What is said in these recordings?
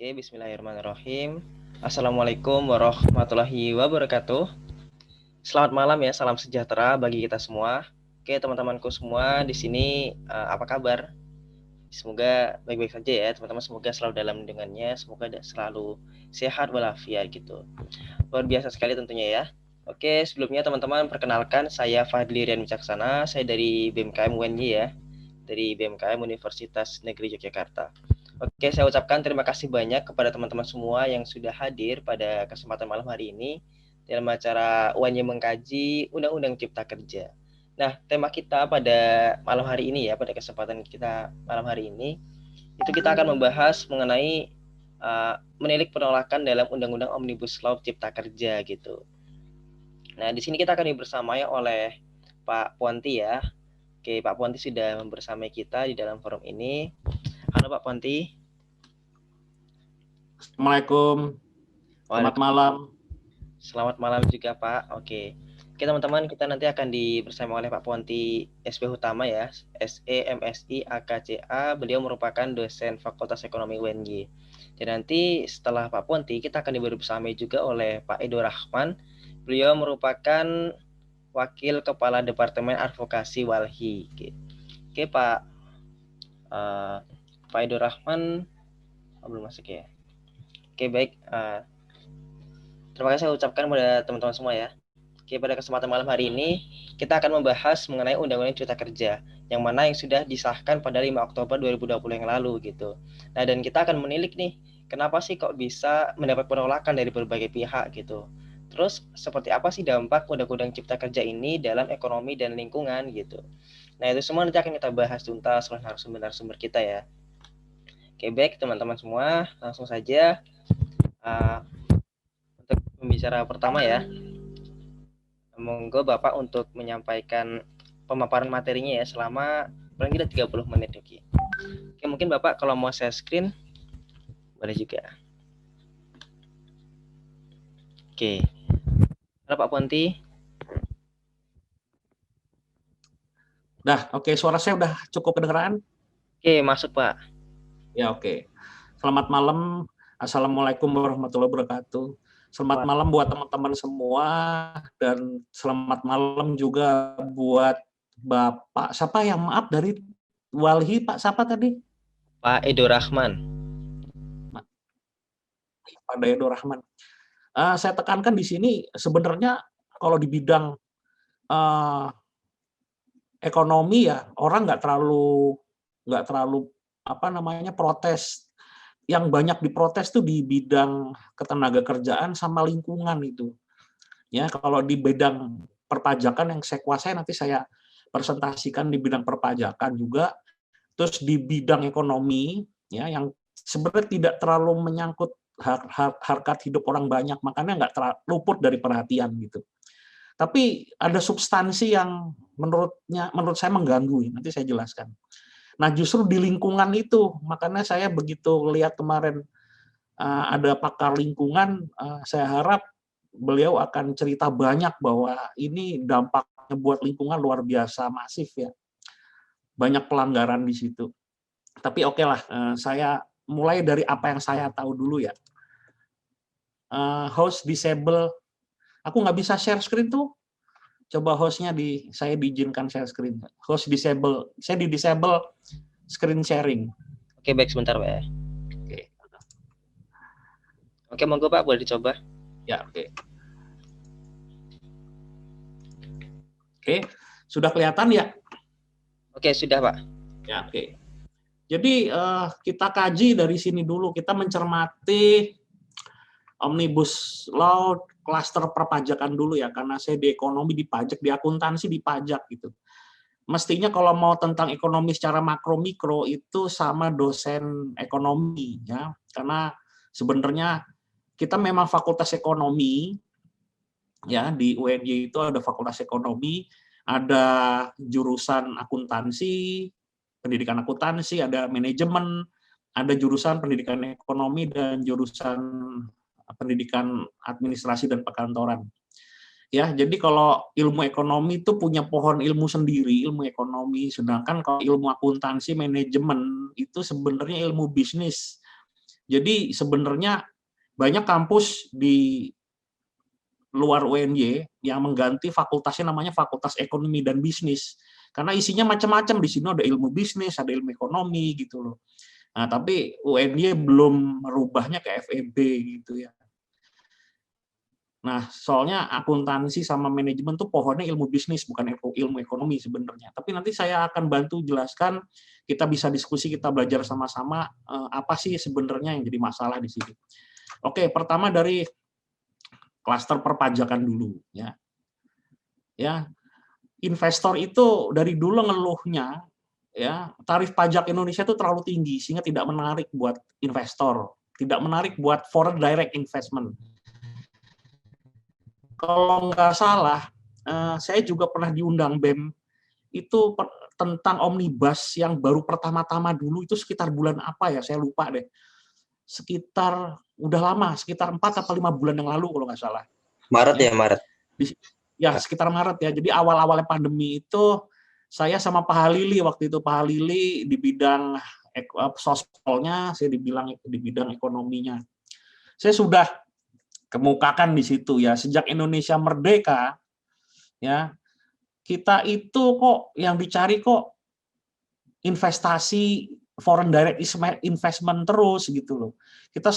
Oke, bismillahirrahmanirrahim. Assalamualaikum warahmatullahi wabarakatuh. Selamat malam ya, salam sejahtera bagi kita semua. Oke, teman-temanku semua di sini apa kabar? Semoga baik-baik saja ya, teman-teman. Semoga selalu dalam lindungannya, semoga selalu sehat walafiat gitu. Luar biasa sekali tentunya ya. Oke, sebelumnya teman-teman perkenalkan saya Fadli Rian Wicaksana, saya dari BMKM UNY ya, dari BMKM Universitas Negeri Yogyakarta. Oke, saya ucapkan terima kasih banyak kepada teman-teman semua yang sudah hadir pada kesempatan malam hari ini dalam acara UNY mengkaji Undang-Undang Cipta Kerja. Nah, tema kita pada malam hari ini ya, pada kesempatan kita malam hari ini, itu kita akan membahas mengenai menilik penolakan dalam Undang-Undang Omnibus Law Cipta Kerja gitu. Nah, di sini kita akan dibersamai oleh Pak Ponti ya. Oke, Pak Ponti sudah membersamai kita di dalam forum ini. Halo Pak Ponti. Assalamualaikum. Selamat malam. Selamat malam juga Pak. Oke, teman-teman, kita nanti akan bersama oleh Pak Ponti SP Utama ya, SE MSI AKCA. Beliau merupakan dosen Fakultas Ekonomi UNY. Dan nanti setelah Pak Ponti, kita akan dibersamai juga oleh Pak Edo Rahman. Beliau merupakan Wakil Kepala Departemen Advokasi Walhi. Oke Pak Edo Rahman belum masuk ya. Oke, baik. Terima kasih saya ucapkan kepada teman-teman semua ya. Oke, pada kesempatan malam hari ini kita akan membahas mengenai Undang-Undang Cipta Kerja yang mana yang sudah disahkan pada 5 Oktober 2020 yang lalu gitu. Nah, dan kita akan menilik nih, kenapa sih kok bisa mendapat penolakan dari berbagai pihak gitu. Terus seperti apa sih dampak Undang-Undang Cipta Kerja ini dalam ekonomi dan lingkungan gitu. Nah, itu semua nanti akan kita bahas tuntas oleh narasumber kita ya. Oke, baik teman-teman semua, langsung saja untuk pembicara pertama ya. Monggo Bapak untuk menyampaikan pemaparan materinya ya selama paling tidak 30 menit. Oke, mungkin Bapak kalau mau share screen boleh juga. Oke. Halo Pak Ponti. Oke, suara saya udah cukup kedengeran? Oke, masuk Pak. Ya, oke. Selamat malam. Assalamualaikum warahmatullahi wabarakatuh. Selamat malam buat teman-teman semua, dan selamat malam juga buat Bapak, siapa yang maaf dari Walhi, Pak, siapa tadi? Pak Edo Rahman. Pak Edo Rahman. Saya tekankan di sini, sebenarnya kalau di bidang ekonomi ya, orang nggak terlalu protes. Yang banyak diprotes tuh di bidang ketenaga kerjaan sama lingkungan itu. Ya, kalau di bidang perpajakan yang saya kuasai, nanti saya presentasikan di bidang perpajakan juga. Terus di bidang ekonomi ya, yang sebenarnya tidak terlalu menyangkut harkat hidup orang banyak, makanya nggak luput dari perhatian gitu. Tapi ada substansi yang menurut saya mengganggu, nanti saya jelaskan. Nah, justru di lingkungan itu, makanya saya begitu lihat kemarin ada pakar lingkungan, saya harap beliau akan cerita banyak bahwa ini dampaknya buat lingkungan luar biasa masif ya. Banyak pelanggaran di situ. Tapi oke lah, saya mulai dari apa yang saya tahu dulu ya. Host disable, aku nggak bisa share screen tuh. Coba hostnya saya diizinkan share screen. Host disable, saya di disable screen sharing. Oke, baik, sebentar Pak ya. Oke, monggo Pak, boleh dicoba. Ya, oke. Oke, sudah kelihatan ya? Oke, sudah Pak. Ya, oke. Jadi kita kaji dari sini dulu, kita mencermati Omnibus Law klaster perpajakan dulu ya, karena saya di ekonomi di pajak, di akuntansi di pajak gitu. Mestinya kalau mau tentang ekonomi secara makro mikro itu sama dosen ekonomi ya, karena sebenarnya kita memang fakultas ekonomi ya, di UNY itu ada fakultas ekonomi, ada jurusan akuntansi, pendidikan akuntansi, ada manajemen, ada jurusan pendidikan ekonomi dan jurusan pendidikan administrasi dan perkantoran. Ya, jadi kalau ilmu ekonomi itu punya pohon ilmu sendiri, ilmu ekonomi, sedangkan kalau ilmu akuntansi manajemen itu sebenarnya ilmu bisnis. Jadi sebenarnya banyak kampus di luar UNY yang mengganti fakultasnya namanya Fakultas Ekonomi dan Bisnis. Karena isinya macam-macam, di sini ada ilmu bisnis, ada ilmu ekonomi gitu loh. Nah, tapi UNY belum merubahnya ke FEB gitu ya. Nah, soalnya akuntansi sama manajemen tuh pohonnya ilmu bisnis, bukan ilmu ekonomi sebenarnya. Tapi nanti saya akan bantu jelaskan, kita bisa diskusi, kita belajar sama-sama apa sih sebenarnya yang jadi masalah di sini. Oke, pertama dari klaster perpajakan dulu ya. Ya, investor itu dari dulu ngeluhnya ya, tarif pajak Indonesia itu terlalu tinggi sehingga tidak menarik buat investor, tidak menarik buat foreign direct investment. Kalau nggak salah, saya juga pernah diundang BEM itu tentang omnibus yang baru pertama-tama dulu itu sekitar bulan apa ya, saya lupa deh. Sekitar udah lama, sekitar 4 atau 5 bulan yang lalu kalau nggak salah. Maret ya, Maret. Ya, sekitar Maret ya. Jadi awal-awalnya pandemi itu saya sama Pak Halili waktu itu, Pak Halili di bidang sospolnya, saya di bidang ekonominya. Saya sudah kemukakan di situ ya, sejak Indonesia merdeka ya, kita itu kok yang dicari kok investasi foreign direct investment terus gitu loh. Kita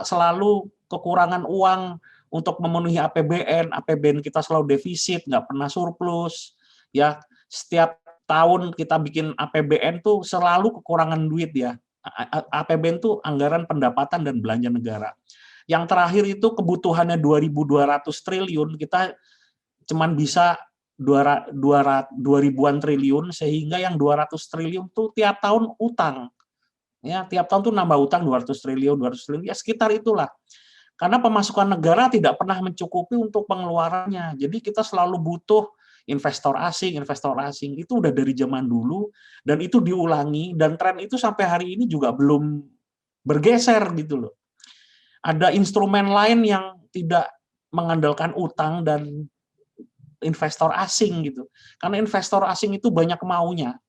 selalu kekurangan uang untuk memenuhi APBN, APBN kita selalu defisit, nggak pernah surplus ya. Setiap tahun kita bikin APBN tuh selalu kekurangan duit ya. APBN tuh anggaran pendapatan dan belanja negara. Yang terakhir itu kebutuhannya 2.200 triliun, kita cuman bisa 2.000-an triliun, sehingga yang 200 triliun tuh tiap tahun utang. Ya, tiap tahun tuh nambah utang 200 triliun, ya sekitar itulah. Karena pemasukan negara tidak pernah mencukupi untuk pengeluarannya. Jadi kita selalu butuh investor asing itu udah dari zaman dulu dan itu diulangi, dan tren itu sampai hari ini juga belum bergeser gitu loh. Ada instrumen lain yang tidak mengandalkan utang dan investor asing gitu. Karena investor asing itu banyak maunya,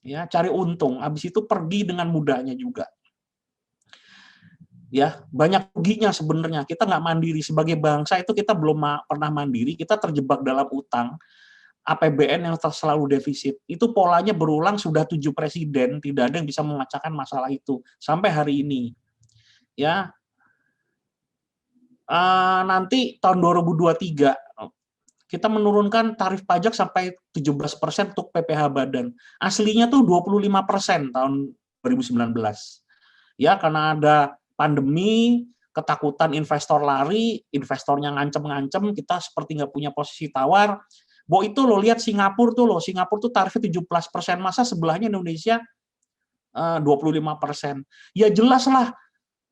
ya, cari untung, habis itu pergi dengan mudahnya juga. Ya, banyak ruginya sebenarnya. Kita nggak mandiri sebagai bangsa, itu kita belum pernah mandiri, kita terjebak dalam utang. APBN yang selalu defisit. Itu polanya berulang, sudah 7 presiden, tidak ada yang bisa memecahkan masalah itu sampai hari ini. Ya, nanti tahun 2023 kita menurunkan tarif pajak sampai 17% untuk PPh badan. Aslinya tuh 25% tahun 2019. Ya, karena ada pandemi, ketakutan investor lari, investornya ngancem-ngancem, kita seperti nggak punya posisi tawar. Bo itu lo lihat Singapura tuh tarifnya 17%, masa sebelahnya Indonesia 25%. Ya jelas lah,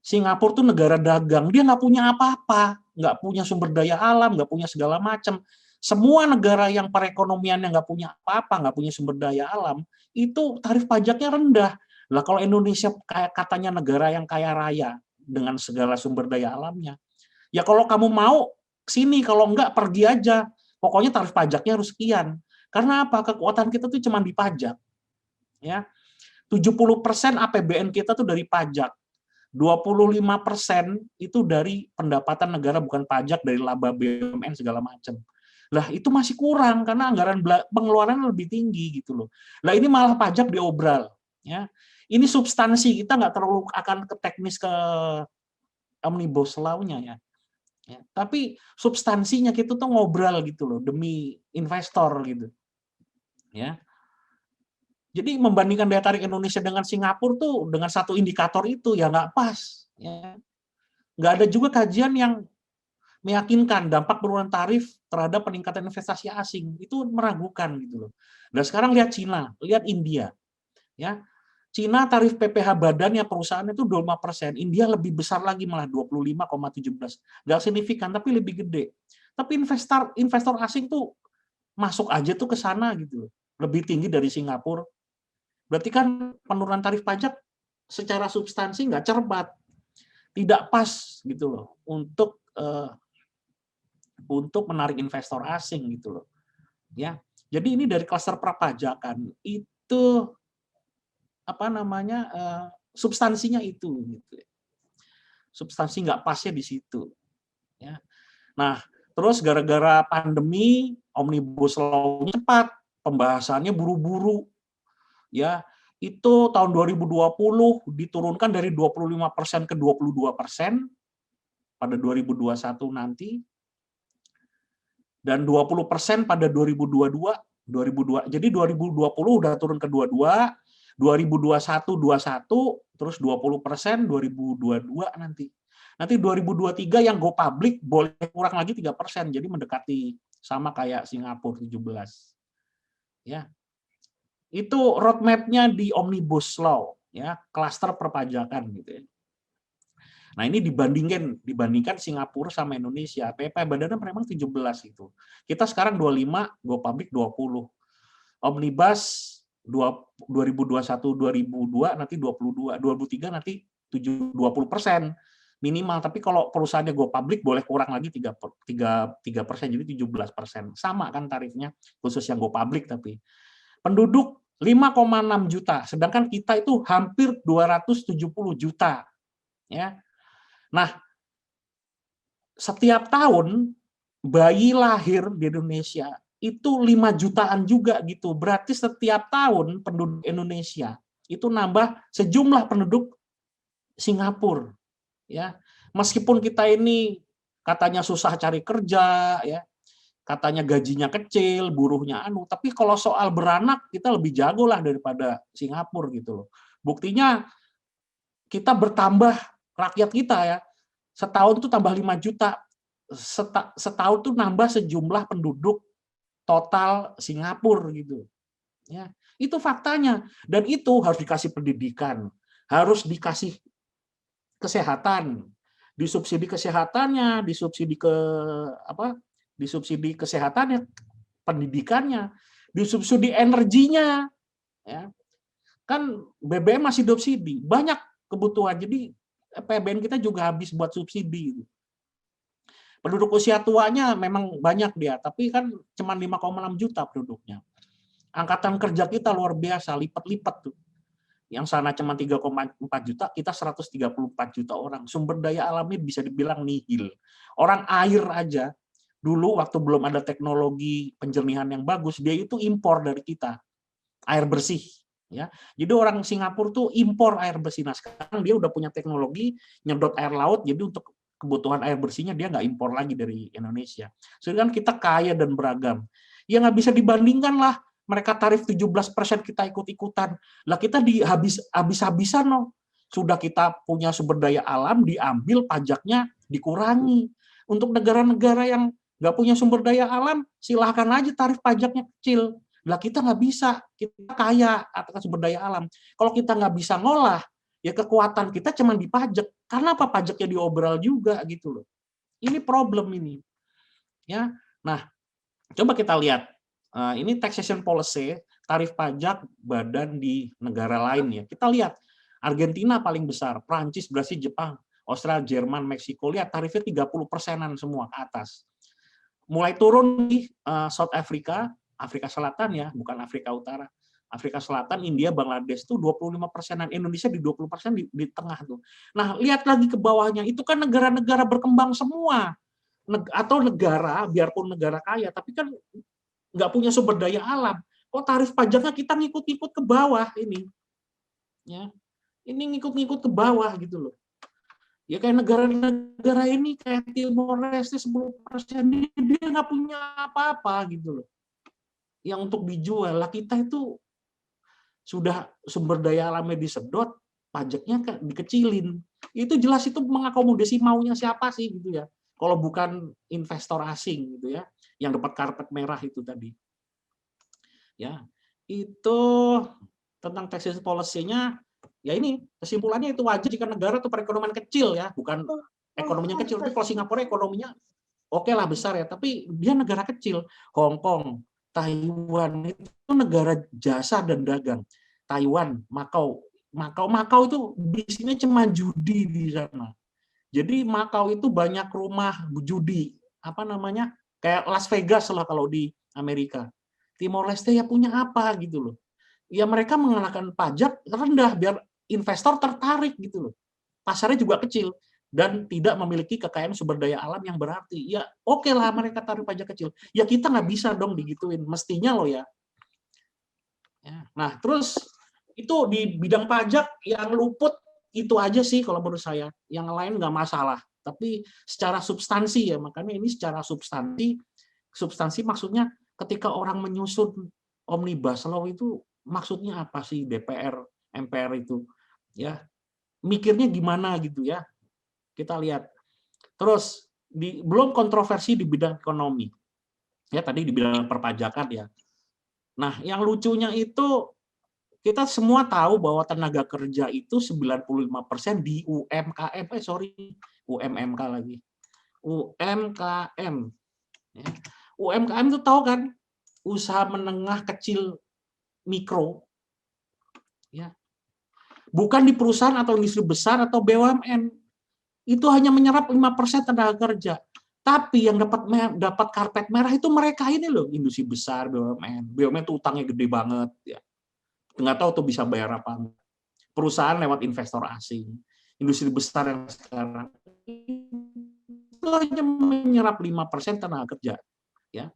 Singapura tuh negara dagang, dia nggak punya apa-apa, nggak punya sumber daya alam, nggak punya segala macam. Semua negara yang perekonomiannya nggak punya apa-apa, nggak punya sumber daya alam, itu tarif pajaknya rendah. Lah kalau Indonesia kayak katanya negara yang kaya raya dengan segala sumber daya alamnya, ya kalau kamu mau sini, kalau enggak pergi aja. Pokoknya tarif pajaknya harus sekian. Karena apa? Kekuatan kita tuh cuma di pajak. Ya. 70% APBN kita tuh dari pajak. 25% itu dari pendapatan negara, bukan pajak, dari laba BUMN segala macam. Lah itu masih kurang karena anggaran pengeluaran lebih tinggi gitu loh. Lah ini malah pajak diobral, ya. Ini substansi, kita nggak terlalu akan ke teknis ke omnibus law-nya ya. Ya. Tapi substansinya kita tuh ngobrol gitu loh demi investor gitu. Ya. Jadi membandingkan daya tarik Indonesia dengan Singapura tuh dengan satu indikator itu ya nggak pas. Ya. Nggak ada juga kajian yang meyakinkan dampak penurunan tarif terhadap peningkatan investasi asing. Itu meragukan gitu loh. Dan sekarang lihat Cina, lihat India. Ya. Cina tarif PPh badannya perusahaan itu 25%, India lebih besar lagi malah 25,17. Nggak signifikan tapi lebih gede. Tapi investor asing tuh masuk aja tuh ke sana gitu loh. Lebih tinggi dari Singapura. Berarti kan penurunan tarif pajak secara substansi nggak cermat, tidak pas gitu loh untuk menarik investor asing gitu loh. Ya, jadi ini dari klaster perpajakan itu apa namanya substansinya itu. Gitu. substansi nggak pasnya di situ. Ya. Nah, terus gara-gara pandemi, Omnibus Law-nya cepat, pembahasannya buru-buru. Ya, itu tahun 2020 diturunkan dari 25% ke 22% pada 2021 nanti, dan 20% pada 2022. Jadi 2020 udah turun ke 22, 2021 21, terus 20% 2022 nanti. Nanti 2023 yang go public boleh kurang lagi 3%, jadi mendekati sama kayak Singapura 17. Ya. Itu roadmap-nya di Omnibus Law, ya, klaster perpajakan gitu ya. Nah, ini dibandingkan Singapura sama Indonesia. PPh badannya memang 17 itu. Kita sekarang 25, go public 20. Omnibus 2021 2002 nanti 22, 2023 nanti 20% minimal, tapi kalau perusahaannya go public boleh kurang lagi 3%, jadi 17%. Sama kan tarifnya khusus yang go public. Tapi penduduk 5,6 juta, sedangkan kita itu hampir 270 juta. Ya. Nah, setiap tahun bayi lahir di Indonesia itu 5 jutaan juga gitu. Berarti setiap tahun penduduk Indonesia itu nambah sejumlah penduduk Singapura. Ya, meskipun kita ini katanya susah cari kerja, ya, katanya gajinya kecil, buruhnya tapi kalau soal beranak kita lebih jago lah daripada Singapura gitu loh. Buktinya kita bertambah, rakyat kita ya, setahun tuh tambah 5 juta, setahun tuh nambah sejumlah penduduk total Singapura gitu. Ya, itu faktanya, dan itu harus dikasih pendidikan, harus dikasih kesehatan, disubsidi kesehatannya, disubsidi kesehatannya, pendidikannya, disubsidi energinya, ya. Kan BBM masih subsidi, banyak kebutuhan, jadi PBN kita juga habis buat subsidi. Penduduk usia tuanya memang banyak dia, tapi kan cuma 5,6 juta penduduknya. Angkatan kerja kita luar biasa, lipat-lipat tuh. Yang sana cuma 3,4 juta, kita 134 juta orang. Sumber daya alamnya bisa dibilang nihil. Orang air aja, dulu waktu belum ada teknologi penjernihan yang bagus, dia itu impor dari kita. Air bersih. Ya. Jadi orang Singapura tuh impor air bersih. Nah, sekarang dia udah punya teknologi nyedot air laut, jadi untuk kebutuhan air bersihnya dia nggak impor lagi dari Indonesia. Sedangkan kita kaya dan beragam. Ya nggak bisa dibandingkan lah. Mereka tarif 17%, kita ikut-ikutan. Lah kita habis-habisan loh. Sudah kita punya sumber daya alam, diambil pajaknya, dikurangi. Untuk negara-negara yang nggak punya sumber daya alam, silahkan aja tarif pajaknya kecil. Lah kita nggak bisa, kita kaya atas sumber daya alam. Kalau kita nggak bisa ngolah, ya kekuatan kita cuma dipajak. Karena apa, pajaknya diobral juga gitu loh. Ini problem ini. Ya. Nah, coba kita lihat. Ini taxation policy, tarif pajak badan di negara lain ya. Kita lihat Argentina paling besar, Prancis, Brasil, Jepang, Australia, Jerman, Meksiko. Lihat tarifnya 30%-an semua ke atas. Mulai turun di South Africa, Afrika Selatan ya, bukan Afrika Utara. Afrika Selatan, India, Bangladesh tuh 25%-an, Indonesia di 20% di tengah tuh. Nah, lihat lagi ke bawahnya, itu kan negara-negara berkembang semua. Atau negara, biarpun negara kaya, tapi kan nggak punya sumber daya alam. Kok tarif pajaknya kita ngikut-ngikut ke bawah ini? Ya, ini ngikut-ngikut ke bawah gitu loh. Ya kayak negara-negara ini kayak Timor Leste 10%, dia nggak punya apa-apa gitu loh. Yang untuk dijual, lah kita itu sudah sumber daya alamnya disedot, pajaknya dikecilin. Itu jelas itu mengakomodasi maunya siapa sih gitu ya. Kalau bukan investor asing gitu ya, yang dapat karpet merah itu tadi. Ya, itu tentang taxation policy-nya, ya ini kesimpulannya itu wajar jika negara itu perekonomian kecil ya, bukan ekonominya kecil. Tapi kalau Singapura ekonominya oke lah besar ya, tapi dia negara kecil. Hong Kong, Taiwan itu negara jasa dan dagang. Taiwan, Makau itu bisnisnya cuma judi di sana. Jadi Makau itu banyak rumah judi, kayak Las Vegas lah kalau di Amerika. Timor Leste ya punya apa gitu loh. Ya mereka mengenakan pajak rendah biar investor tertarik gitu loh. Pasarnya juga kecil. dan tidak memiliki kekayaan sumber daya alam yang berarti. Ya oke lah mereka taruh pajak kecil. Ya kita nggak bisa dong digituin, mestinya loh ya. Nah terus itu di bidang pajak yang luput itu aja sih kalau menurut saya. Yang lain nggak masalah. Tapi secara substansi ya, makanya ini secara substansi maksudnya ketika orang menyusun omnibus law itu maksudnya apa sih DPR, MPR itu, ya mikirnya gimana gitu ya, kita lihat. Terus belum kontroversi di bidang ekonomi, ya tadi di bidang perpajakan ya. Nah yang lucunya itu kita semua tahu bahwa tenaga kerja itu 95% di UMKM, UMMK lagi, UMKM. UMKM itu tahu kan, usaha menengah kecil mikro, ya. Bukan di perusahaan atau industri besar atau BUMN. Itu hanya menyerap 5% tenaga kerja. Tapi yang dapat karpet merah itu mereka ini loh, industri besar, BUMN. BUMN itu utangnya gede banget, ya. Nggak tahu tuh bisa bayar apa. Perusahaan lewat investor asing. Industri besar yang sekarang itu hanya menyerap 5% tenaga kerja, ya.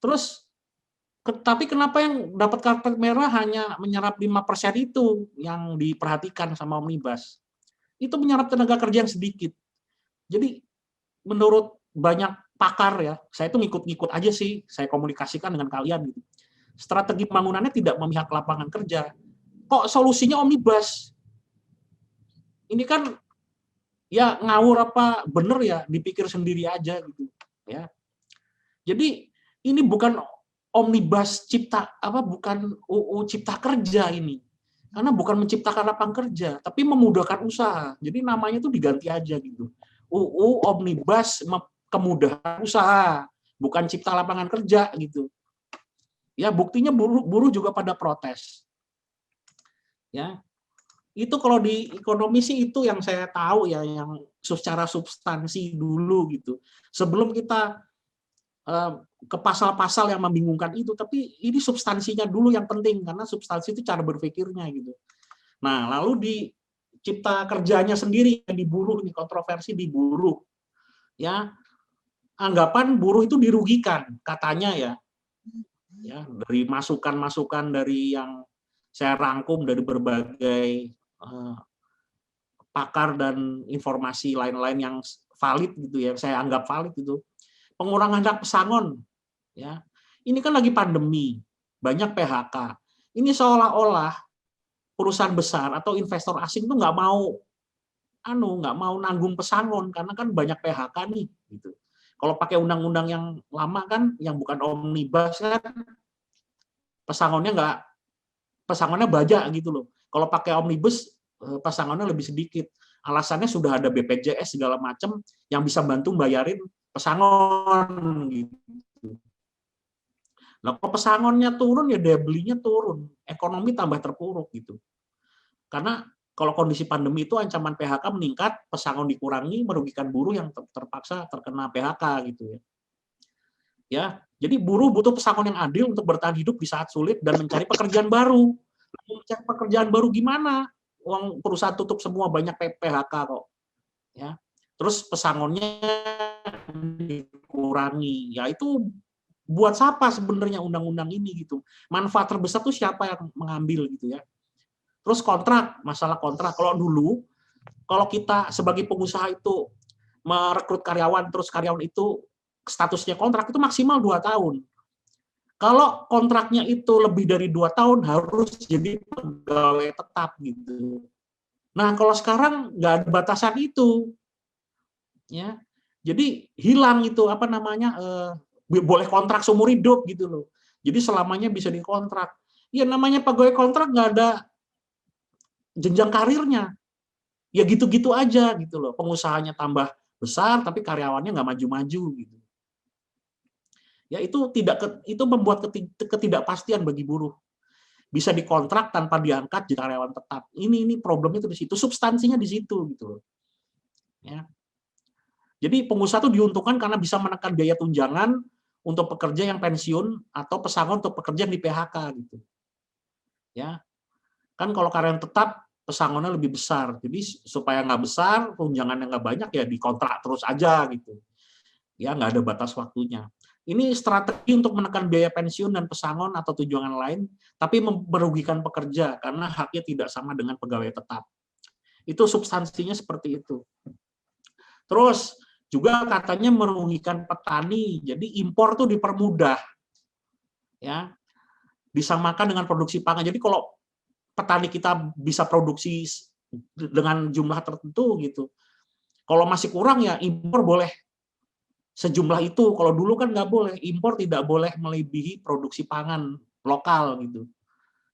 Terus tapi kenapa yang dapat karpet merah hanya menyerap 5% itu yang diperhatikan sama Omnibus? Itu menyerap tenaga kerja yang sedikit. Jadi menurut banyak pakar ya, saya itu ngikut-ngikut aja sih, saya komunikasikan dengan kalian gitu. Strategi pembangunannya tidak memihak lapangan kerja. Kok solusinya Omnibus? Ini kan ya ngawur apa bener ya, dipikir sendiri aja gitu ya. Jadi ini bukan Omnibus bukan UU Cipta Kerja ini. Karena bukan menciptakan lapangan kerja, tapi memudahkan usaha. Jadi namanya tuh diganti aja gitu. UU Omnibus kemudahan usaha, bukan cipta lapangan kerja gitu. Ya buktinya buruh juga pada protes. Ya itu kalau di ekonomi sih itu yang saya tahu ya, yang secara substansi dulu gitu. Sebelum kita ke pasal-pasal yang membingungkan itu, tapi ini substansinya dulu yang penting, karena substansi itu cara berpikirnya gitu. Nah lalu di cipta kerjanya sendiri yang di buruh, ini kontroversi di buruh, ya anggapan buruh itu dirugikan katanya ya dari masukan-masukan dari yang saya rangkum dari berbagai pakar dan informasi lain-lain yang valid gitu ya, saya anggap valid gitu. Pengurangan hak pesangon, ya ini kan lagi pandemi, banyak PHK. Ini seolah-olah perusahaan besar atau investor asing tuh nggak mau nanggung pesangon karena kan banyak PHK nih gitu. Kalau pakai undang-undang yang lama kan, yang bukan omnibus kan, pesangonnya banyak gitu loh. Kalau pakai omnibus, pesangonnya lebih sedikit. Alasannya sudah ada BPJS segala macam yang bisa bantu bayarin pesangon gitu. Nah, kalau pesangonnya turun ya daya belinya turun, ekonomi tambah terpuruk gitu. Karena kalau kondisi pandemi itu ancaman PHK meningkat, pesangon dikurangi, merugikan buruh yang terpaksa terkena PHK gitu ya. Ya, jadi buruh butuh pesangon yang adil untuk bertahan hidup di saat sulit dan mencari pekerjaan baru. Mencari pekerjaan baru gimana? Uang perusahaan tutup semua, banyak PHK kok. Ya. Terus pesangonnya dikurangi. Ya itu buat siapa sebenarnya undang-undang ini gitu. Manfaat terbesar tuh siapa yang mengambil gitu ya. Terus kontrak, masalah kontrak. Kalau dulu, kalau kita sebagai pengusaha itu merekrut karyawan, terus karyawan itu statusnya kontrak, itu maksimal 2 tahun. Kalau kontraknya itu lebih dari 2 tahun, harus jadi pegawai tetap gitu. Nah, kalau sekarang nggak ada batasan itu. Ya. Jadi hilang itu, boleh kontrak seumur hidup gitu loh. Jadi selamanya bisa dikontrak. Ya namanya pegawai kontrak nggak ada jenjang karirnya, ya gitu-gitu aja gitu loh. Pengusahanya tambah besar tapi karyawannya nggak maju-maju gitu. Ya itu membuat ketidakpastian bagi buruh. Bisa dikontrak tanpa diangkat jadi karyawan tetap. Ini problemnya itu di situ, substansinya di situ gitu loh. Ya. Jadi pengusaha itu diuntungkan karena bisa menekan biaya tunjangan untuk pekerja yang pensiun atau pesangon untuk pekerja yang di PHK gitu. Ya. Kan kalau karyawan tetap pesangonnya lebih besar. Jadi supaya nggak besar, tunjangannya nggak banyak, ya dikontrak terus aja gitu. Ya nggak ada batas waktunya. Ini strategi untuk menekan biaya pensiun dan pesangon atau tunjangan lain, tapi merugikan pekerja karena haknya tidak sama dengan pegawai tetap. Itu substansinya seperti itu. Terus juga katanya merugikan petani, jadi impor tuh dipermudah, ya disamakan dengan produksi pangan. Jadi kalau petani kita bisa produksi dengan jumlah tertentu gitu. Kalau masih kurang ya impor boleh sejumlah itu. Kalau dulu kan nggak boleh, impor tidak boleh melebihi produksi pangan lokal gitu.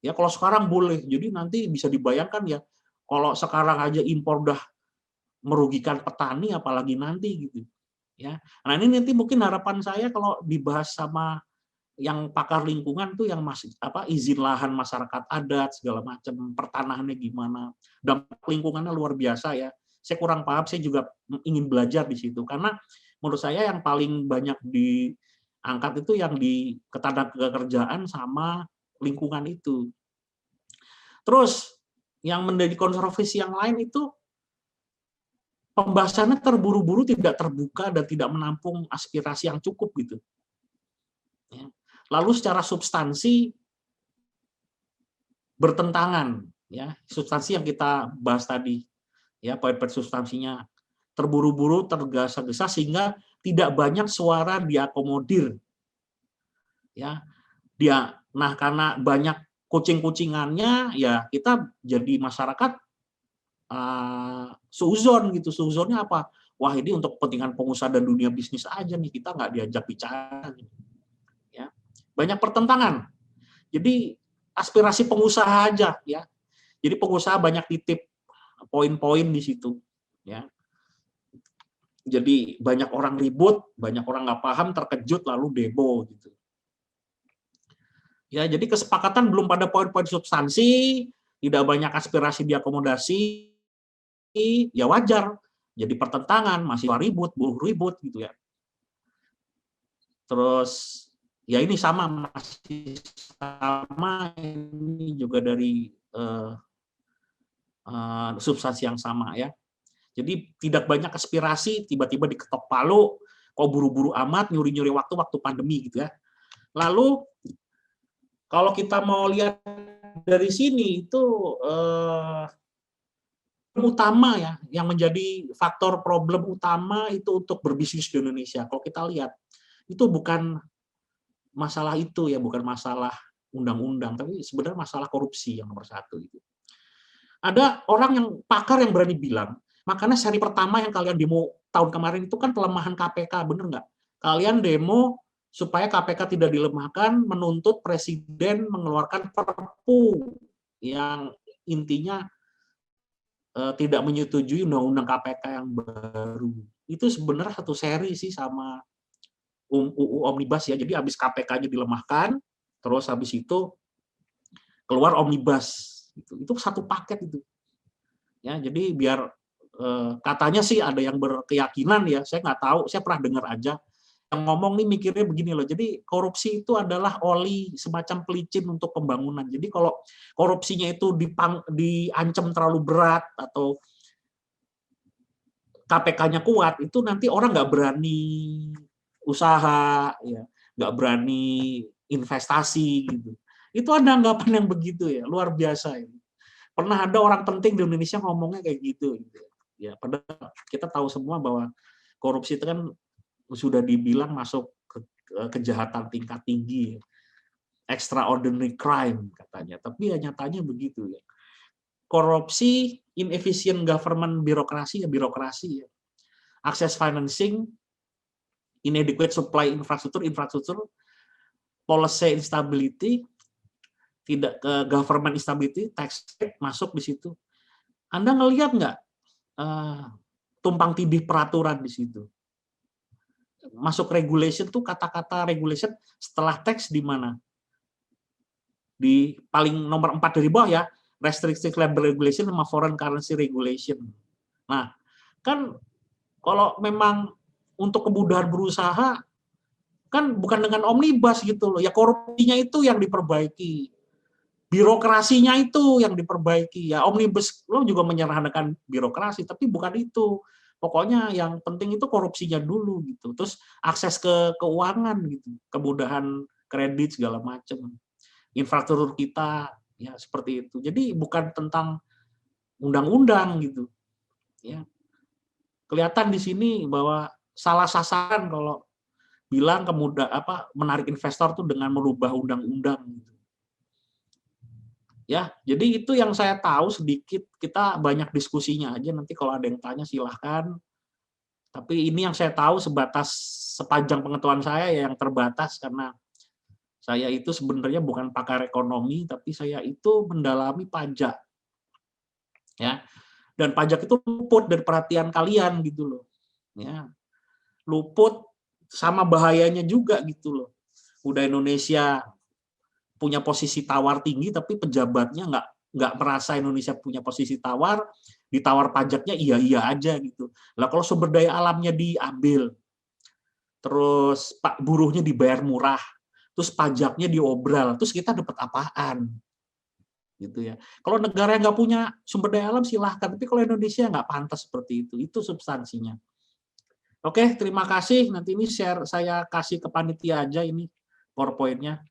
Ya kalau sekarang boleh. Jadi nanti bisa dibayangkan ya, kalau sekarang aja impor udah merugikan petani, apalagi nanti gitu. Ya. Nah ini nanti mungkin harapan saya kalau dibahas sama yang pakar lingkungan tuh yang masih izin lahan masyarakat adat segala macam, pertanahannya gimana, dampak lingkungannya luar biasa ya. Saya kurang paham, saya juga ingin belajar di situ karena menurut saya yang paling banyak diangkat itu yang di ketenagakerjaan sama lingkungan itu. Terus yang menjadi kontroversi yang lain itu pembahasannya terburu-buru, tidak terbuka dan tidak menampung aspirasi yang cukup gitu. Ya. Lalu secara substansi bertentangan, ya substansi yang kita bahas tadi, ya poin-poin substansinya terburu-buru, tergesa-gesa sehingga tidak banyak suara diakomodir, ya dia. Nah karena banyak kucing-kucingannya, ya kita jadi masyarakat suzon gitu. Suzonnya apa? Wah ini untuk kepentingan pengusaha dan dunia bisnis aja nih, kita nggak diajak bicara. Ya. Banyak pertentangan. Jadi aspirasi pengusaha aja ya. Jadi pengusaha banyak titip poin-poin di situ ya. Jadi banyak orang ribut, banyak orang nggak paham, terkejut lalu demo gitu. Ya, jadi kesepakatan belum pada poin-poin substansi, tidak banyak aspirasi diakomodasi, ya wajar. Jadi pertentangan, mahasiswa ribut, buruh ribut gitu ya. Terus ya ini sama, masih sama, ini juga dari substansi yang sama ya. Jadi tidak banyak aspirasi, tiba-tiba diketok palu, kok buru-buru amat, nyuri-nyuri waktu pandemi gitu ya. Lalu kalau kita mau lihat dari sini itu utama ya, yang menjadi faktor problem utama itu untuk berbisnis di Indonesia. Kalau kita lihat itu bukan masalah itu ya, bukan masalah undang-undang, tapi sebenarnya masalah korupsi yang nomor satu itu. Ada orang yang pakar yang berani bilang, makanya seri pertama yang kalian demo tahun kemarin itu kan pelemahan KPK, bener nggak? Kalian demo supaya KPK tidak dilemahkan, menuntut presiden mengeluarkan perpu yang intinya tidak menyetujui undang-undang KPK yang baru. Itu sebenarnya satu seri sih sama UU Omnibus ya. Jadi habis KPK-nya dilemahkan, terus habis itu keluar Omnibus. Itu satu paket itu. Ya, jadi biar katanya sih ada yang berkeyakinan ya, saya nggak tahu, saya pernah dengar aja yang ngomong nih mikirnya begini loh. Jadi korupsi itu adalah oli semacam pelicin untuk pembangunan. Jadi kalau korupsinya itu diancam terlalu berat atau KPK-nya kuat, itu nanti orang nggak berani usaha, ya, nggak berani investasi gitu. Itu ada anggapan yang begitu ya, luar biasa ini. Pernah ada orang penting di Indonesia ngomongnya kayak gitu. Ya, padahal kita tahu semua bahwa korupsi itu kan sudah dibilang masuk kejahatan tingkat tinggi, extraordinary crime katanya. Tapi ya nyatanya begitu ya. Korupsi, inefficient government, birokrasi ya birokrasi ya. Access financing, inadequate supply infrastruktur, policy instability, tidak ke government instability, tax rate masuk di situ. Anda ngelihat nggak tumpang tindih peraturan di situ? Masuk regulation tuh kata-kata regulation setelah tax di mana? Di paling nomor 4 dari bawah ya, restrictive labor regulation sama foreign currency regulation. Nah, kan kalau memang untuk kemudahan berusaha kan bukan dengan omnibus gitu loh. Ya korupsinya itu yang diperbaiki. birokrasinya itu yang diperbaiki. Ya Omnibus Law juga menyederhanakan birokrasi, tapi bukan itu. Pokoknya yang penting itu korupsinya dulu gitu. Terus akses ke keuangan gitu, kemudahan kredit segala macam. Infrastruktur kita ya seperti itu. Jadi bukan tentang undang-undang gitu. Ya. Kelihatan di sini bahwa salah sasaran kalau bilang menarik investor tuh dengan merubah undang-undang gitu. Ya, jadi itu yang saya tahu sedikit. Kita banyak diskusinya aja, nanti kalau ada yang tanya silahkan. Tapi ini yang saya tahu sepanjang pengetahuan saya yang terbatas, karena saya itu sebenarnya bukan pakar ekonomi, tapi saya itu mendalami pajak. Ya. Dan pajak itu luput dari perhatian kalian gitu loh. Ya. Luput sama bahayanya juga gitu loh. Udah Indonesia punya posisi tawar tinggi, tapi pejabatnya nggak merasa Indonesia punya posisi tawar, ditawar pajaknya iya aja gitu. Lah kalau sumber daya alamnya diambil, terus buruhnya dibayar murah, terus pajaknya diobral, terus kita dapat apaan? Gitu ya. Kalau negara yang nggak punya sumber daya alam silahkan, tapi kalau Indonesia nggak pantas seperti itu substansinya. Oke, terima kasih. Nanti ini saya kasih ke panitia aja ini PowerPoint-nya.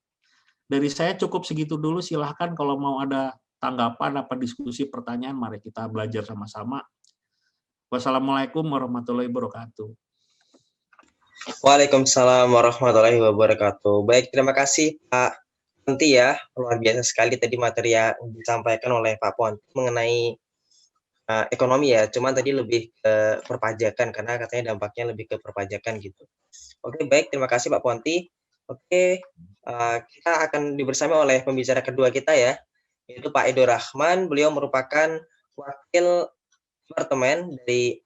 Dari saya cukup segitu dulu, silahkan kalau mau ada tanggapan, diskusi, pertanyaan, mari kita belajar sama-sama. Wassalamualaikum warahmatullahi wabarakatuh. Waalaikumsalam warahmatullahi wabarakatuh. Baik, terima kasih Pak Ponti ya. Luar biasa sekali tadi materi yang disampaikan oleh Pak Ponti mengenai ekonomi ya. Cuman tadi lebih ke perpajakan karena katanya dampaknya lebih ke perpajakan gitu. Oke, baik. Terima kasih Pak Ponti. Oke, kita akan dibersama oleh pembicara kedua kita ya, yaitu Pak Edo Rahman. Beliau merupakan wakil departemen dari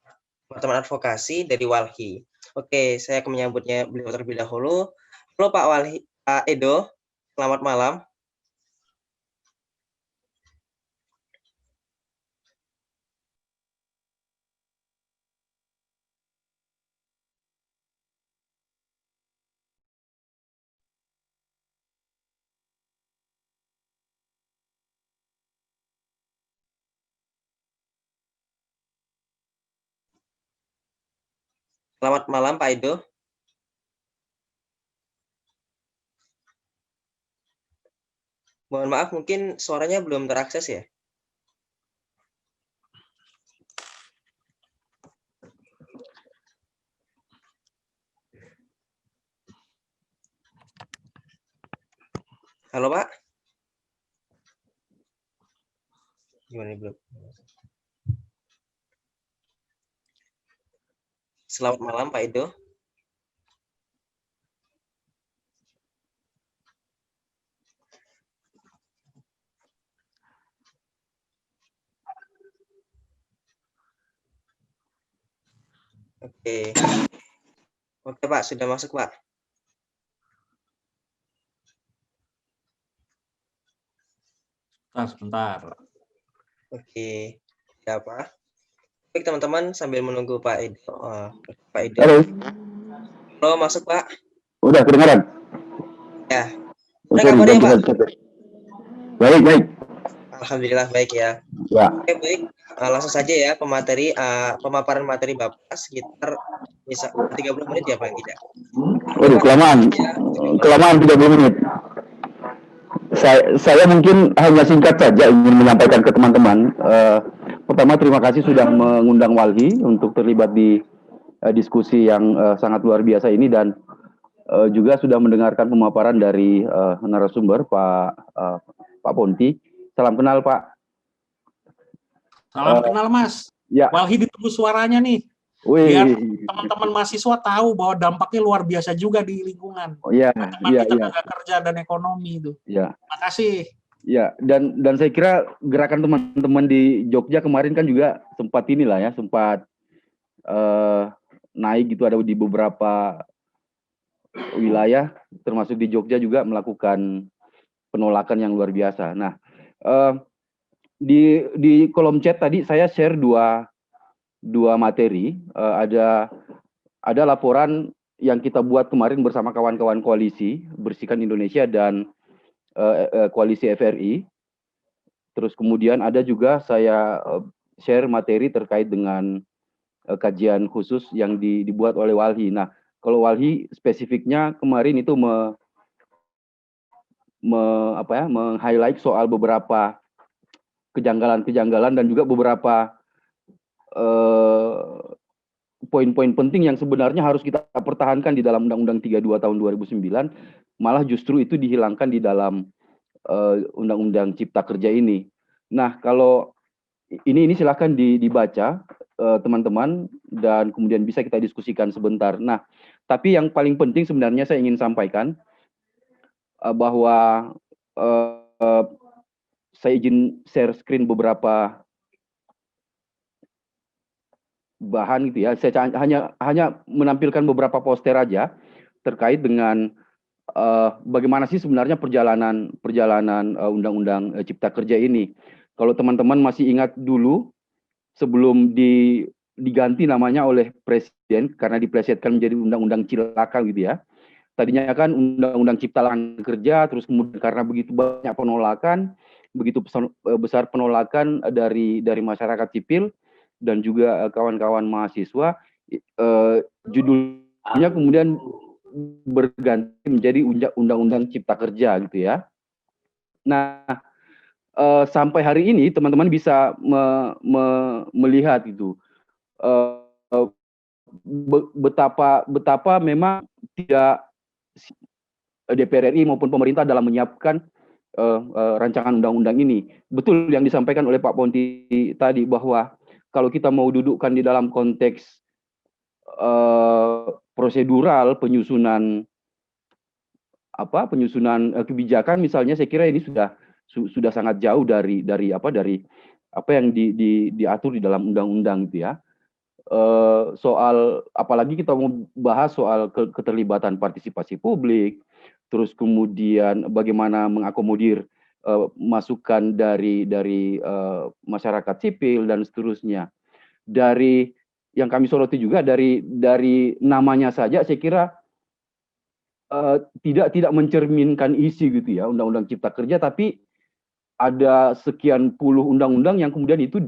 Departemen Advokasi dari Walhi. Oke, saya akan menyambutnya beliau terlebih dahulu. Halo Pak Walhi, Pak Edo, selamat malam. Selamat malam Pak Edo. Mohon maaf, mungkin suaranya belum terakses ya. Halo Pak. Gimana belum? Selamat malam Pak Edo. Oke. Oke Pak, sudah masuk Pak. Sebentar. Oke. Ya Pak. Baik teman-teman, sambil menunggu Pak Edo. Pak Edo. Halo. Halo, masuk Pak. Udah kedengaran? Ya. Udah kabarnya Pak? Baik. Alhamdulillah baik ya. Ya. Oke baik, langsung saja ya pemaparan materi Bapak sekitar 30 menit ya Pak tidak? Waduh, kelamaan 30 menit. Saya mungkin hanya singkat saja ingin menyampaikan ke teman-teman. Pertama terima kasih sudah mengundang Walhi untuk terlibat di diskusi yang sangat luar biasa ini, dan juga sudah mendengarkan pemaparan dari narasumber Pak Ponti. Salam kenal Pak. Salam kenal Mas. Ya. Walhi ditunggu suaranya nih. Biar teman-teman mahasiswa tahu bahwa dampaknya luar biasa juga di lingkungan. Oh iya, tenaga kerja dan ekonomi itu. Iya. Terima kasih. Ya, dan saya kira gerakan teman-teman di Jogja kemarin kan juga sempat naik gitu, ada di beberapa wilayah termasuk di Jogja juga melakukan penolakan yang luar biasa. Nah, di kolom chat tadi saya share dua materi. Ada laporan yang kita buat kemarin bersama kawan-kawan koalisi Bersihkan Indonesia dan koalisi FRI. Terus kemudian ada juga saya share materi terkait dengan kajian khusus yang dibuat oleh Walhi. Nah, kalau Walhi spesifiknya kemarin itu meng-highlight soal beberapa kejanggalan-kejanggalan dan juga beberapa poin-poin penting yang sebenarnya harus kita pertahankan di dalam Undang-Undang 32 tahun 2009, malah justru itu dihilangkan di dalam Undang-Undang Cipta Kerja ini. Nah, kalau ini silahkan dibaca teman-teman dan kemudian bisa kita diskusikan sebentar. Nah, tapi yang paling penting sebenarnya saya ingin sampaikan bahwa saya izin share screen beberapa bahan gitu ya. Saya hanya menampilkan beberapa poster aja terkait dengan bagaimana sih sebenarnya perjalanan Undang-Undang Cipta Kerja ini. Kalau teman-teman masih ingat dulu sebelum diganti namanya oleh Presiden karena diplesetkan menjadi Undang-Undang Cilaka gitu ya. Tadinya kan Undang-Undang Cipta Lapangan Kerja, terus kemudian karena begitu banyak penolakan, begitu besar penolakan dari masyarakat sipil dan juga kawan-kawan mahasiswa, judulnya kemudian berganti menjadi Undang-Undang Cipta Kerja gitu ya. Nah, sampai hari ini teman-teman bisa melihat gitu betapa memang tidak DPR RI maupun pemerintah dalam menyiapkan rancangan undang-undang ini. Betul yang disampaikan oleh Pak Ponti tadi bahwa kalau kita mau dudukkan di dalam konteks prosedural penyusunan kebijakan misalnya, saya kira ini sudah sangat jauh dari apa yang diatur di dalam undang-undang gitu ya. Soal apalagi kita mau bahas soal keterlibatan partisipasi publik, terus kemudian bagaimana mengakomodir masukan dari masyarakat sipil dan seterusnya. Dari yang kami soroti juga dari namanya saja saya kira tidak mencerminkan isi gitu ya Undang-Undang Cipta Kerja, tapi ada sekian puluh undang-undang yang kemudian itu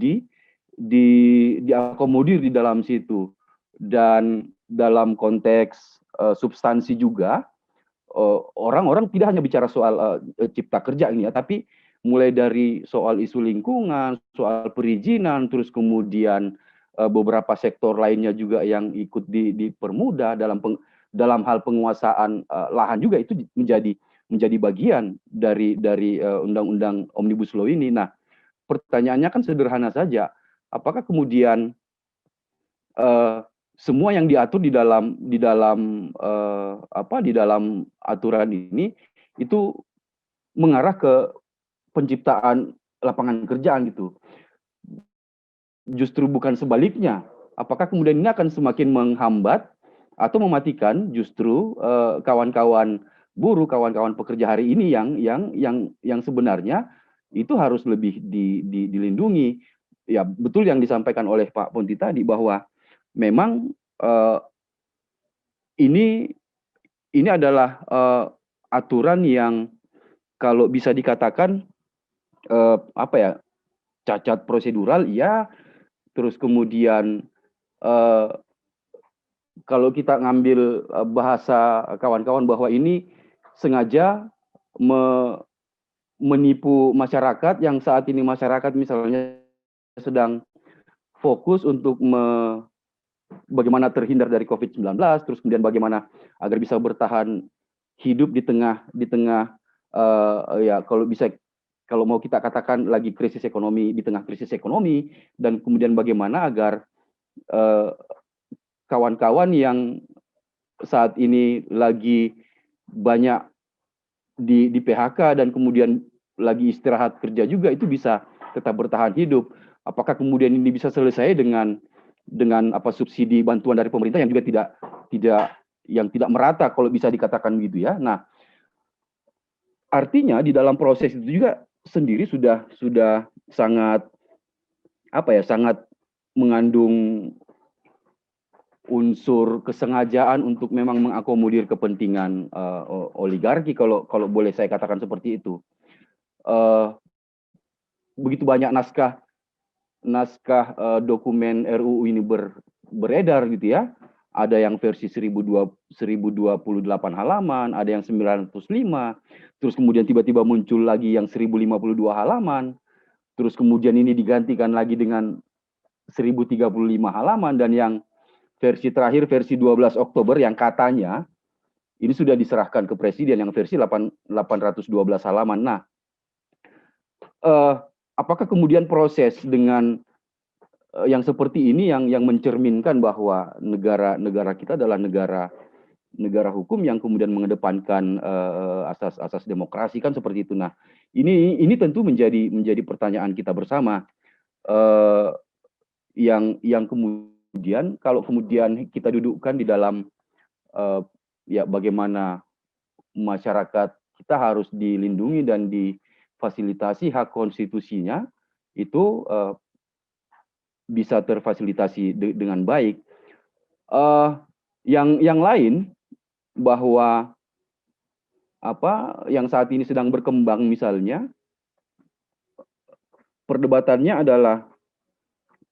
diakomodir di dalam situ. Dan dalam konteks substansi juga orang-orang tidak hanya bicara soal cipta kerja ini ya, tapi mulai dari soal isu lingkungan, soal perizinan, terus kemudian beberapa sektor lainnya juga yang ikut dipermudah dalam hal penguasaan lahan juga itu menjadi bagian dari undang-undang Omnibus Law ini. Nah, pertanyaannya kan sederhana saja, apakah kemudian semua yang diatur di dalam aturan ini itu mengarah ke penciptaan lapangan kerjaan gitu? Justru bukan sebaliknya. Apakah kemudian ini akan semakin menghambat atau mematikan justru kawan-kawan buruh, kawan-kawan pekerja hari ini yang sebenarnya itu harus lebih dilindungi. Ya, betul yang disampaikan oleh Pak Ponti tadi bahwa memang ini adalah aturan yang kalau bisa dikatakan cacat prosedural ya, terus kemudian kalau kita ngambil bahasa kawan-kawan bahwa ini sengaja menipu masyarakat yang saat ini masyarakat misalnya sedang fokus untuk bagaimana terhindar dari COVID-19, terus kemudian bagaimana agar bisa bertahan hidup di tengah ya kalau mau kita katakan lagi krisis ekonomi, di tengah krisis ekonomi, dan kemudian bagaimana agar kawan-kawan yang saat ini lagi banyak di PHK dan kemudian lagi istirahat kerja juga itu bisa tetap bertahan hidup. Apakah kemudian ini bisa selesai dengan subsidi bantuan dari pemerintah yang juga tidak merata kalau bisa dikatakan begitu ya. Nah, artinya di dalam proses itu juga sendiri sudah sangat sangat mengandung unsur kesengajaan untuk memang mengakomodir kepentingan oligarki kalau boleh saya katakan seperti itu. begitu banyak naskah dokumen RUU ini beredar gitu ya. Ada yang versi 1028 halaman, ada yang 905, terus kemudian tiba-tiba muncul lagi yang 1052 halaman, terus kemudian ini digantikan lagi dengan 1035 halaman, dan yang versi terakhir, versi 12 Oktober yang katanya ini sudah diserahkan ke Presiden, yang versi 812 halaman. Nah, apakah kemudian proses dengan yang seperti ini yang mencerminkan bahwa negara kita adalah negara hukum yang kemudian mengedepankan asas-asas demokrasi, kan seperti itu. Nah, ini tentu menjadi pertanyaan kita bersama, yang kemudian kalau kemudian kita dudukkan di dalam ya bagaimana masyarakat kita harus dilindungi dan difasilitasi hak konstitusinya itu bisa terfasilitasi dengan baik. Yang lain, bahwa yang saat ini sedang berkembang, misalnya perdebatannya adalah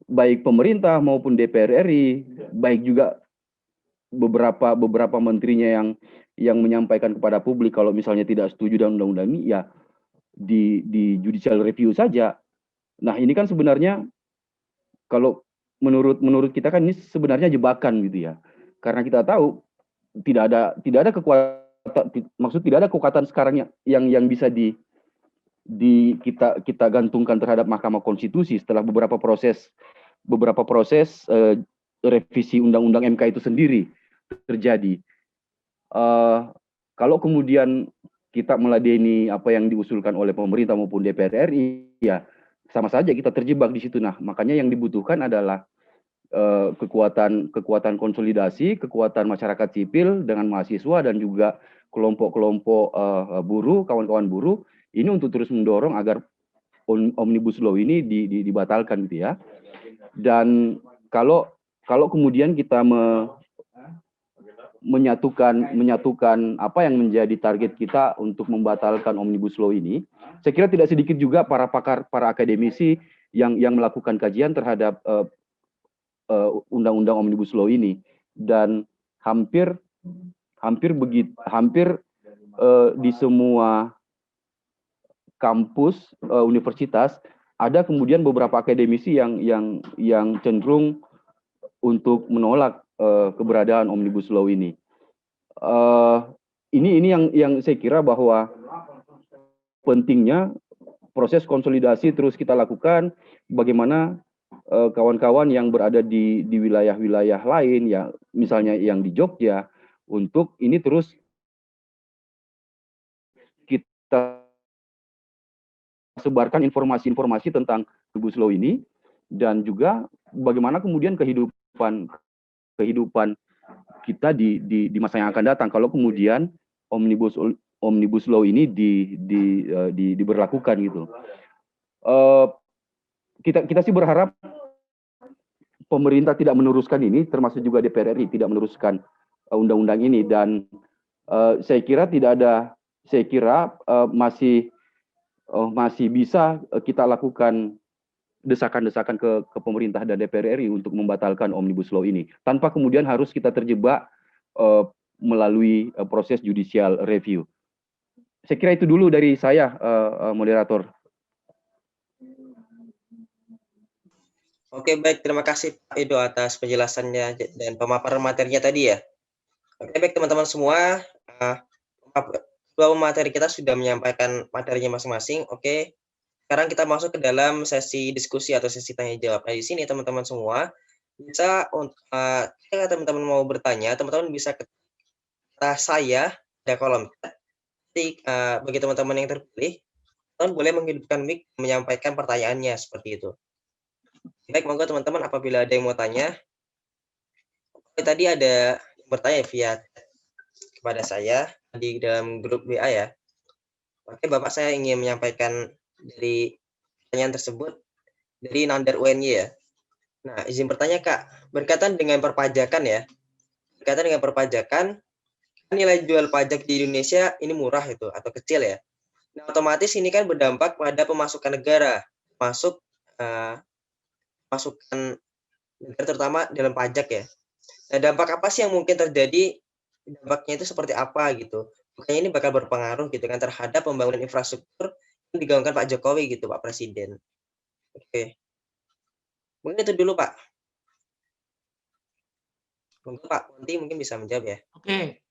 baik pemerintah maupun DPR RI, baik juga beberapa menterinya yang menyampaikan kepada publik kalau misalnya tidak setuju dengan undang-undang ini, ya di judicial review saja. Nah, ini kan sebenarnya kalau menurut kita kan ini sebenarnya jebakan gitu ya. Karena kita tahu tidak ada kekuatan sekarang yang bisa kita gantungkan terhadap Mahkamah Konstitusi setelah beberapa proses revisi Undang-Undang MK itu sendiri terjadi. Kalau kemudian kita meladeni apa yang diusulkan oleh pemerintah maupun DPR RI, ya sama saja kita terjebak di situ. Nah, makanya yang dibutuhkan adalah kekuatan konsolidasi, kekuatan masyarakat sipil dengan mahasiswa dan juga kelompok-kelompok buruh, kawan-kawan buruh ini untuk terus mendorong agar Omnibus Law ini dibatalkan gitu ya. Dan kalau kemudian kita menyatukan apa yang menjadi target kita untuk membatalkan Omnibus Law ini, saya kira tidak sedikit juga para pakar, para akademisi yang melakukan kajian terhadap Undang-Undang Omnibus Law ini, dan hampir di semua kampus universitas ada kemudian beberapa akademisi yang cenderung untuk menolak keberadaan Omnibus Law ini. Ini yang saya kira bahwa pentingnya proses konsolidasi terus kita lakukan, bagaimana kawan-kawan yang berada di wilayah-wilayah lain, ya misalnya yang di Jogja, untuk ini terus kita sebarkan informasi-informasi tentang Omnibus Law ini, dan juga bagaimana kemudian kehidupan kita di masa yang akan datang kalau kemudian Omnibus Law ini diberlakukan gitu. Kita sih berharap pemerintah tidak meneruskan ini, termasuk juga DPR RI tidak meneruskan undang-undang ini, dan saya kira masih bisa kita lakukan desakan-desakan ke pemerintah dan DPR RI untuk membatalkan Omnibus Law ini tanpa kemudian harus kita terjebak melalui proses judicial review. Saya kira itu dulu dari saya, moderator. Oke, baik. Terima kasih Pak Edo atas penjelasannya dan pemaparan materinya tadi ya. Oke, baik teman-teman semua. Dua materi kita sudah menyampaikan materinya masing-masing. Oke, sekarang kita masuk ke dalam sesi diskusi atau sesi tanya jawab. Nah, di sini teman-teman semua bisa, jika teman-teman mau bertanya, teman-teman bisa ke saya ada kolom chat. Jadi, bagi teman-teman yang terpilih, teman boleh menghidupkan mic menyampaikan pertanyaannya seperti itu. Baik, monggo teman-teman apabila ada yang mau tanya. Tadi ada yang bertanya via kepada saya di dalam grup WA ya. Oke, Bapak, saya ingin menyampaikan dari pertanyaan tersebut dari Nandar UNY ya. Nah, izin bertanya Kak, berkaitan dengan perpajakan ya. Berkaitan dengan perpajakan, nilai jual pajak di Indonesia ini murah itu atau kecil ya. Nah, otomatis ini kan berdampak pada pemasukan negara. masuk masukan negara terutama dalam pajak ya. Nah, dampak apa sih yang mungkin terjadi, dampaknya itu seperti apa gitu? Makanya ini bakal berpengaruh gitu kan terhadap pembangunan infrastruktur yang digaungkan Pak Jokowi gitu, Pak Presiden. Oke, mungkin itu dulu Pak. Mungkin Pak Ponti mungkin bisa menjawab ya. Oke,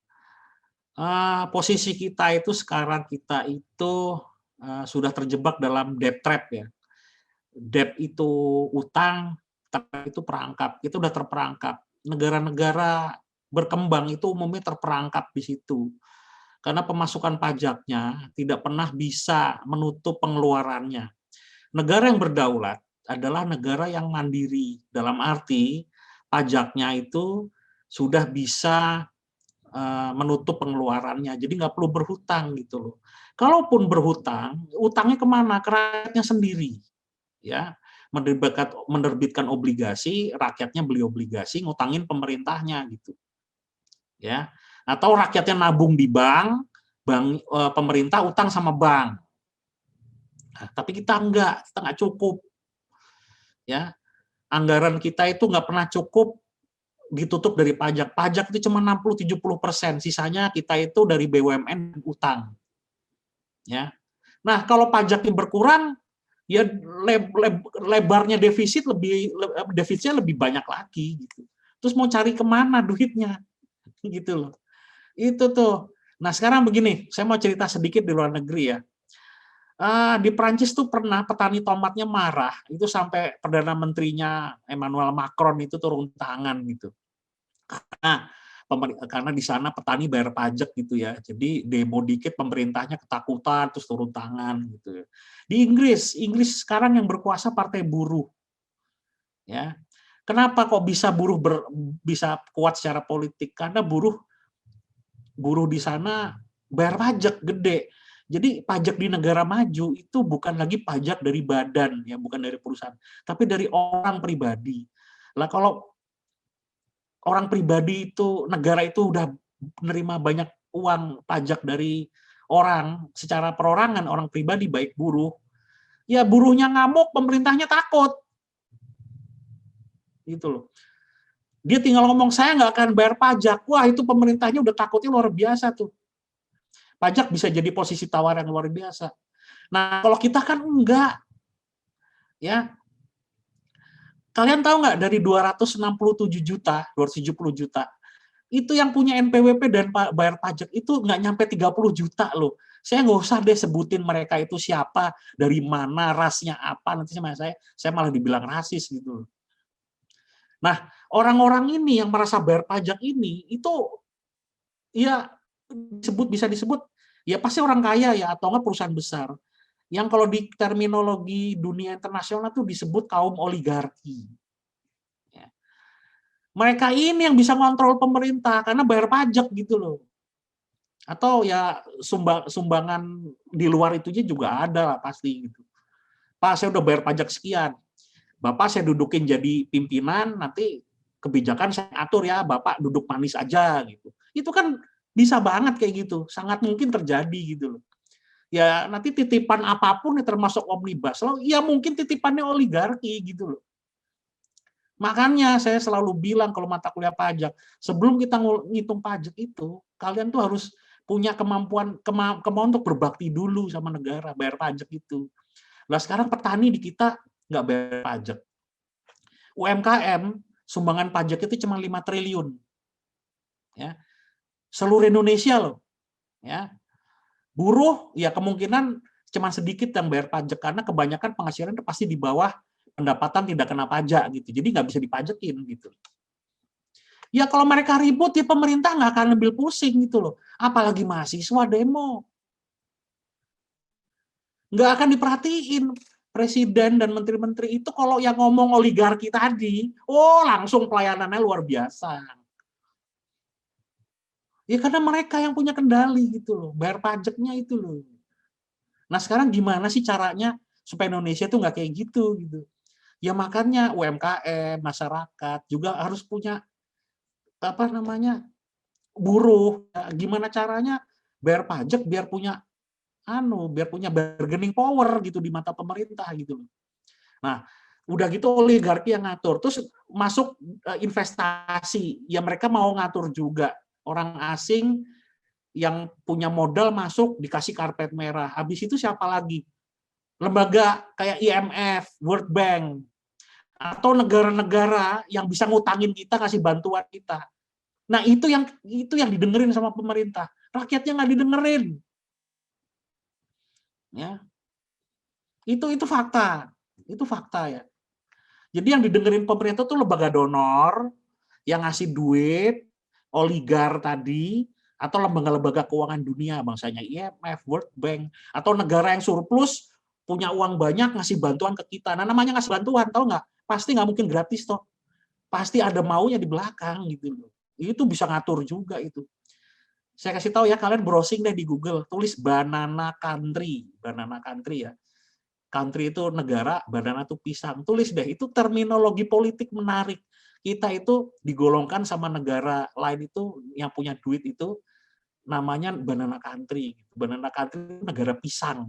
posisi kita itu sekarang kita itu sudah terjebak dalam debt trap ya. Debt itu utang, trap itu perangkap. Itu udah terperangkap. Negara-negara berkembang itu umumnya terperangkap di situ. Karena pemasukan pajaknya tidak pernah bisa menutup pengeluarannya. Negara yang berdaulat adalah negara yang mandiri, dalam arti pajaknya itu sudah bisa menutup pengeluarannya, jadi nggak perlu berhutang gitu loh. Kalaupun berhutang, utangnya kemana? Ke rakyatnya sendiri, ya. Menerbitkan obligasi, rakyatnya beli obligasi, ngutangin pemerintahnya gitu, ya. Atau rakyatnya nabung di bank, pemerintah utang sama bank. Nah, tapi kita nggak cukup, ya. Anggaran kita itu nggak pernah cukup ditutup dari pajak. Pajak itu cuma 60-70%, sisanya kita itu dari BUMN utang. Ya. Nah, kalau pajaknya berkurang, ya lebarnya defisitnya lebih banyak lagi gitu. Terus mau cari kemana duitnya? Gitu loh. Itu tuh. Nah, sekarang begini, saya mau cerita sedikit di luar negeri ya. Di Prancis tuh pernah petani tomatnya marah, itu sampai Perdana Menterinya Emmanuel Macron itu turun tangan gitu. Karena di sana petani bayar pajak gitu ya, jadi demo dikit pemerintahnya ketakutan terus turun tangan gitu. Di Inggris sekarang yang berkuasa Partai Buruh, ya. Kenapa kok bisa buruh bisa kuat secara politik? Karena buruh di sana bayar pajak gede. Jadi pajak di negara maju itu bukan lagi pajak dari badan, ya, bukan dari perusahaan, tapi dari orang pribadi. Lah kalau orang pribadi itu, negara itu udah menerima banyak uang pajak dari orang secara perorangan, orang pribadi baik buruh, ya buruhnya ngamuk, pemerintahnya takut, gitu loh. Dia tinggal ngomong saya nggak akan bayar pajak, wah itu pemerintahnya udah takutnya luar biasa tuh. Pajak bisa jadi posisi tawar yang luar biasa. Nah kalau kita kan enggak, ya. Kalian tahu nggak dari 267 juta, 270 juta, itu yang punya NPWP dan bayar pajak itu nggak nyampe 30 juta loh. Saya nggak usah deh sebutin mereka itu siapa, dari mana, rasnya apa, nanti saya malah dibilang rasis gitu loh. Nah, orang-orang ini yang merasa bayar pajak ini, itu ya bisa disebut, ya pasti orang kaya ya, atau nggak perusahaan besar. Yang kalau di terminologi dunia internasional tuh disebut kaum oligarki. Mereka ini yang bisa ngontrol pemerintah karena bayar pajak gitu loh. Atau ya sumbangan di luar itu juga ada lah pasti gitu. Pak, saya udah bayar pajak sekian. Bapak saya dudukin jadi pimpinan, nanti kebijakan saya atur ya, Bapak duduk manis aja gitu. Itu kan bisa banget kayak gitu, sangat mungkin terjadi gitu loh. Ya nanti titipan apapun termasuk omnibus law, ya mungkin titipannya oligarki gitu loh. Makanya saya selalu bilang kalau mata kuliah pajak, sebelum kita ngitung pajak itu, kalian tuh harus punya kemampuan untuk berbakti dulu sama negara, bayar pajak itu. Nah sekarang petani di kita nggak bayar pajak. UMKM, sumbangan pajak itu cuma 5 triliun. Ya. Seluruh Indonesia loh. Ya. Buruh ya kemungkinan cuma sedikit yang bayar pajak karena kebanyakan penghasilan itu pasti di bawah pendapatan tidak kena pajak gitu. Jadi nggak bisa dipajakin gitu. Ya kalau mereka ribut ya pemerintah nggak akan ambil pusing gitu loh. Apalagi mahasiswa demo. Nggak akan diperhatiin. Presiden dan menteri-menteri itu kalau yang ngomong oligarki tadi, oh langsung pelayanannya luar biasa. Ya karena mereka yang punya kendali gitu loh, bayar pajaknya itu loh. Nah sekarang gimana sih caranya supaya Indonesia tuh nggak kayak gitu gitu? Ya makanya UMKM, masyarakat juga harus punya apa namanya buruh. Gimana caranya bayar pajak biar punya bargaining power gitu di mata pemerintah gitu loh. Nah, udah gitu oligarki yang ngatur. Terus masuk investasi, ya mereka mau ngatur juga. Orang asing yang punya modal masuk dikasih karpet merah. Habis itu siapa lagi? Lembaga kayak IMF, World Bank, atau negara-negara yang bisa ngutangin kita, kasih bantuan kita. Nah, itu yang didengerin sama pemerintah. Rakyatnya nggak didengerin. Ya. Itu fakta. Itu fakta ya. Jadi yang didengerin pemerintah tuh lembaga donor yang ngasih duit, oligar tadi, atau lembaga-lembaga keuangan dunia, bangsanya IMF, World Bank, atau negara yang surplus, punya uang banyak, ngasih bantuan ke kita. Nah, namanya ngasih bantuan, tahu nggak? Pasti nggak mungkin gratis, toh. Pasti ada maunya di belakang, gitu loh. Itu bisa ngatur juga itu. Saya kasih tahu ya, kalian browsing deh di Google, tulis banana country ya. Country itu negara, banana itu pisang. Tulis deh, itu terminologi politik menarik. Kita itu digolongkan sama negara lain itu yang punya duit itu namanya banana country. Banana country itu negara pisang.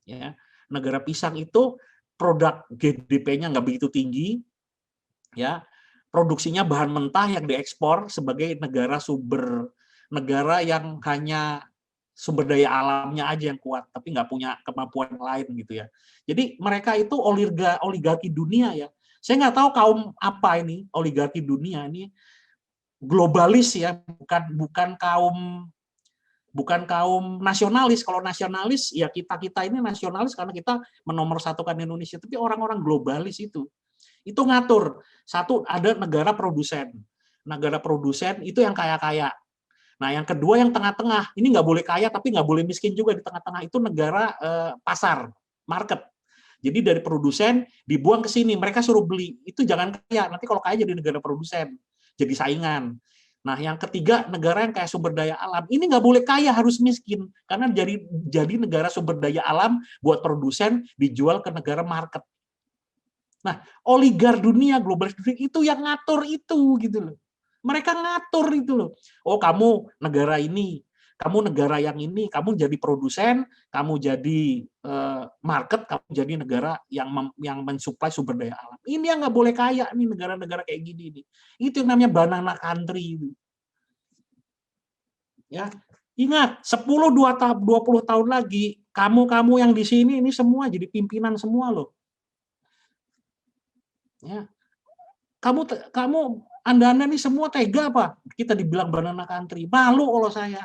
Ya, negara pisang itu produk GDP-nya nggak begitu tinggi, ya. Produksinya bahan mentah yang diekspor sebagai negara yang hanya sumber daya alamnya aja yang kuat, tapi nggak punya kemampuan lain gitu ya. Jadi mereka itu oligarki dunia ya. Saya nggak tahu kaum apa ini oligarki dunia ini, globalis ya, bukan kaum nasionalis. Kalau nasionalis ya kita ini nasionalis karena kita menomorsatukan Indonesia, tapi orang-orang globalis itu ngatur. Satu, ada negara produsen. Negara produsen itu yang kaya-kaya. Nah, yang kedua yang tengah-tengah. Ini nggak boleh kaya tapi nggak boleh miskin juga di tengah-tengah. Itu negara pasar, market. Jadi dari produsen dibuang ke sini, mereka suruh beli. Itu jangan kaya. Nanti kalau kaya jadi negara produsen, jadi saingan. Nah, yang ketiga negara yang kayak sumber daya alam. Ini nggak boleh kaya, harus miskin. Karena jadi negara sumber daya alam buat produsen dijual ke negara market. Nah, oligar dunia, global itu yang ngatur itu gitu loh. Mereka ngatur itu loh. Oh, kamu negara ini, kamu negara yang ini, kamu jadi produsen, kamu jadi market, kamu jadi negara yang mensuplai sumber daya alam. Ini yang nggak boleh kaya nih negara-negara kayak gini nih. Itu yang namanya banana country itu. Ya, ingat 10-20 tahun lagi kamu yang di sini ini semua jadi pimpinan semua loh. Ya. Anda ini semua tega apa? Kita dibilang banana country. Malu kalau saya.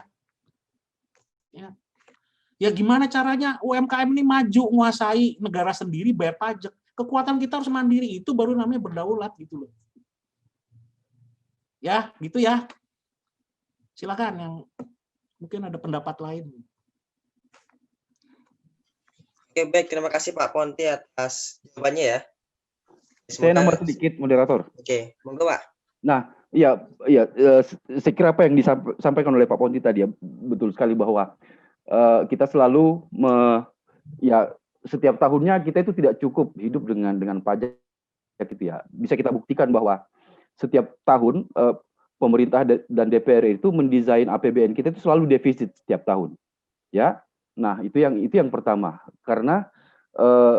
Ya gimana caranya UMKM ini maju, menguasai negara sendiri, bayar pajak. Kekuatan kita harus mandiri, itu baru namanya berdaulat gitu loh. Ya, gitu ya. Silakan yang mungkin ada pendapat lain. Oke, baik. Terima kasih Pak Ponti atas jawabannya ya. Saya nambah sedikit, moderator. Oke, monggo Pak. Nah, saya kira apa yang disampaikan oleh Pak Ponti tadi ya, betul sekali bahwa kita selalu setiap tahunnya kita itu tidak cukup hidup dengan pajak gitu ya. Bisa kita buktikan bahwa setiap tahun pemerintah dan DPR itu mendesain APBN kita itu selalu defisit setiap tahun. Ya. Nah, itu yang pertama. Karena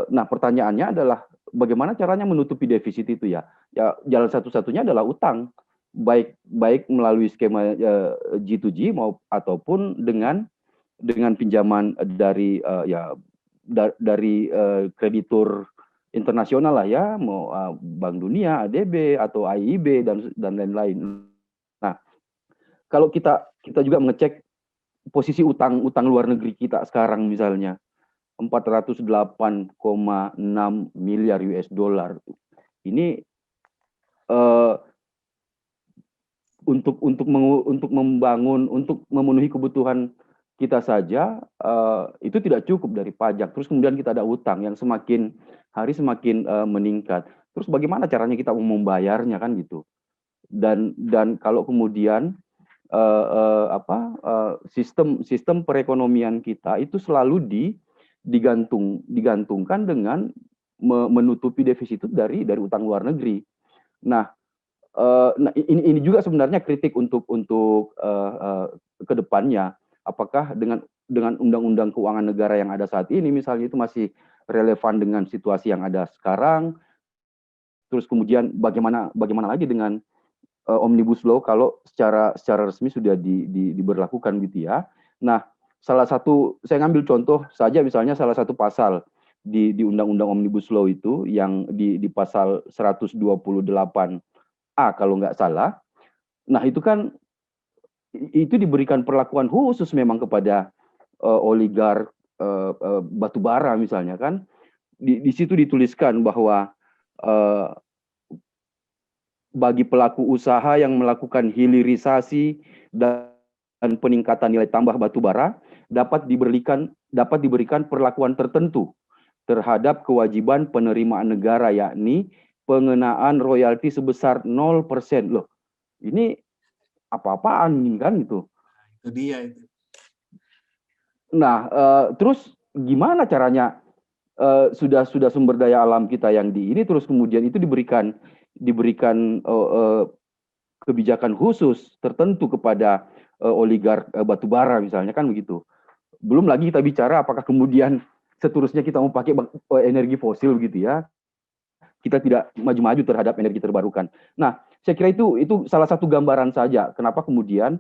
pertanyaannya adalah bagaimana caranya menutupi defisit itu ya? Ya, jalan satu-satunya adalah utang, baik melalui skema G2G ataupun dengan pinjaman dari kreditur internasional lah ya, mau Bank Dunia, ADB atau AIIB dan lain-lain. Nah, kalau kita juga mengecek posisi utang luar negeri kita sekarang misalnya 408,6 miliar US dollar. Ini untuk memenuhi kebutuhan kita saja itu tidak cukup dari pajak. Terus kemudian kita ada utang yang semakin hari semakin meningkat. Terus bagaimana caranya kita membayarnya kan gitu. Dan kalau kemudian sistem perekonomian kita itu selalu digantungkan dengan menutupi defisit itu dari utang luar negeri. Nah, ini juga sebenarnya kritik untuk kedepannya. Apakah dengan undang-undang keuangan negara yang ada saat ini misalnya itu masih relevan dengan situasi yang ada sekarang. Terus kemudian bagaimana lagi dengan Omnibus Law kalau secara resmi sudah diberlakukan gitu ya. Nah, salah satu saya ngambil contoh saja misalnya salah satu pasal di Undang-Undang Omnibus Law itu yang di pasal 128A kalau nggak salah. Nah, itu kan itu diberikan perlakuan khusus memang kepada oligark batubara misalnya kan. Di situ dituliskan bahwa bagi pelaku usaha yang melakukan hilirisasi dan peningkatan nilai tambah batubara dapat diberikan perlakuan tertentu terhadap kewajiban penerimaan negara, yakni pengenaan royalti sebesar 0%. Loh, ini apa-apaan kan itu? Itu dia itu. Nah, terus gimana caranya sudah sumber daya alam kita yang ini terus kemudian itu diberikan kebijakan khusus tertentu kepada oligark batubara misalnya kan begitu. Belum lagi kita bicara apakah kemudian seterusnya kita mau pakai energi fosil gitu ya. Kita tidak maju-maju terhadap energi terbarukan. Nah, saya kira itu salah satu gambaran saja kenapa kemudian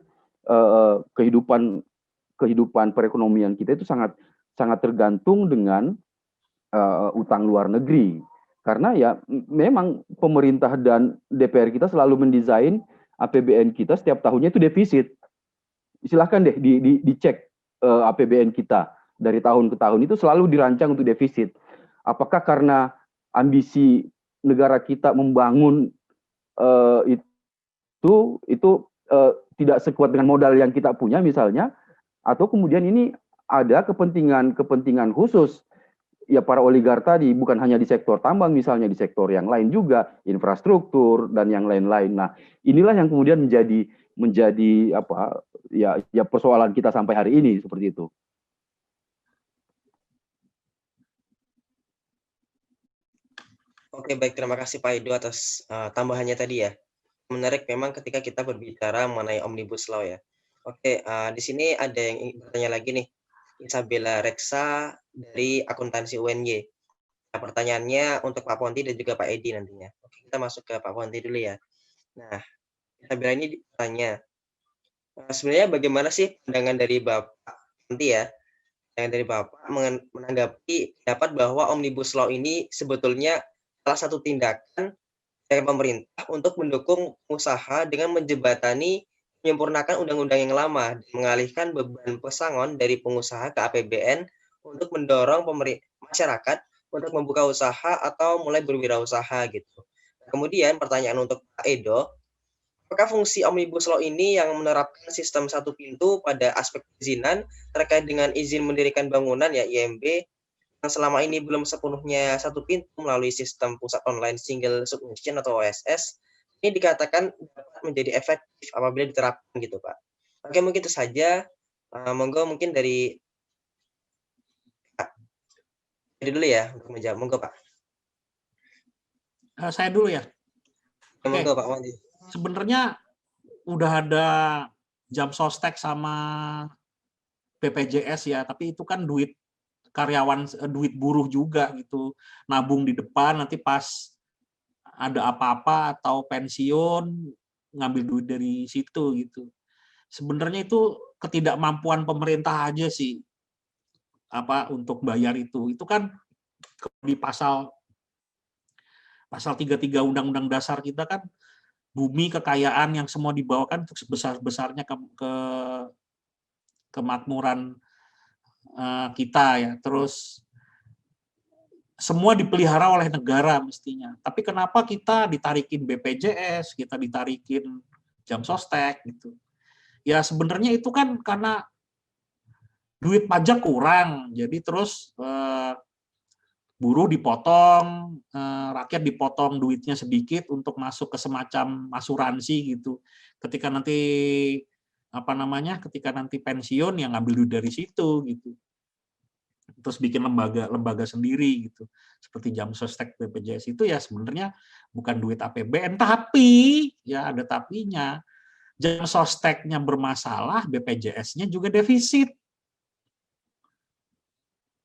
kehidupan perekonomian kita itu sangat tergantung dengan utang luar negeri. Karena ya memang pemerintah dan DPR kita selalu mendesain APBN kita setiap tahunnya itu defisit. Silahkan deh dicek APBN kita dari tahun ke tahun itu selalu dirancang untuk defisit. Apakah karena ambisi negara kita membangun itu tidak sekuat dengan modal yang kita punya misalnya, atau kemudian ini ada kepentingan khusus ya para oligark tadi, bukan hanya di sektor tambang misalnya, di sektor yang lain juga, infrastruktur dan yang lain-lain. Nah, inilah yang kemudian menjadi apa ya persoalan kita sampai hari ini seperti itu. Oke, baik, terima kasih Pak Edo atas tambahannya tadi ya. Menarik memang ketika kita berbicara mengenai Omnibus Law ya. Oke, di sini ada yang ingin bertanya lagi nih, Isabella Reksa dari akuntansi UNY. Nah, pertanyaannya untuk Pak Ponti dan juga Pak Edi nantinya. Oke, kita masuk ke Pak Ponti dulu ya. Nah, Isabella ini bertanya, sebenarnya bagaimana sih pandangan dari Bapak Ponti ya, pandangan dari Bapak menanggapi pendapat bahwa Omnibus Law ini sebetulnya salah satu tindakan dari pemerintah untuk mendukung usaha dengan menjembatani menyempurnakan undang-undang yang lama, mengalihkan beban pesangon dari pengusaha ke APBN untuk mendorong masyarakat untuk membuka usaha atau mulai berwirausaha gitu. Kemudian pertanyaan untuk Pak Edo, apakah fungsi Omnibus Law ini yang menerapkan sistem satu pintu pada aspek perizinan terkait dengan izin mendirikan bangunan ya IMB yang selama ini belum sepenuhnya satu pintu melalui sistem pusat online single submission atau OSS, ini dikatakan dapat menjadi efektif apabila diterapkan gitu Pak. Oke, mungkin itu saja. Monggo mungkin dari dulu ya untuk menjawab. Monggo Pak. Saya dulu ya. Monggo Pak Wandi. Sebenarnya udah ada jam sostek sama BPJS ya, tapi itu kan duit karyawan, duit buruh juga gitu, nabung di depan, nanti pas ada apa-apa atau pensiun ngambil duit dari situ gitu. Sebenarnya itu ketidakmampuan pemerintah aja sih apa untuk bayar itu. Itu kan di pasal 33 Undang-Undang Dasar kita kan bumi kekayaan yang semua dibawakan untuk sebesar-besarnya ke kemakmuran kita ya. Terus semua dipelihara oleh negara mestinya. Tapi kenapa kita ditarikin BPJS, kita ditarikin jam sostek gitu. Ya sebenarnya itu kan karena duit pajak kurang. Jadi terus buruh dipotong, rakyat dipotong duitnya sedikit untuk masuk ke semacam asuransi gitu. Ketika nanti ketika nanti pensiun yang ngambil duit dari situ gitu. Terus bikin lembaga sendiri gitu. Seperti jam sostek BPJS itu ya sebenarnya bukan duit APBN, tapi ya ada tapinya. Jam sosteknya bermasalah, BPJS-nya juga defisit.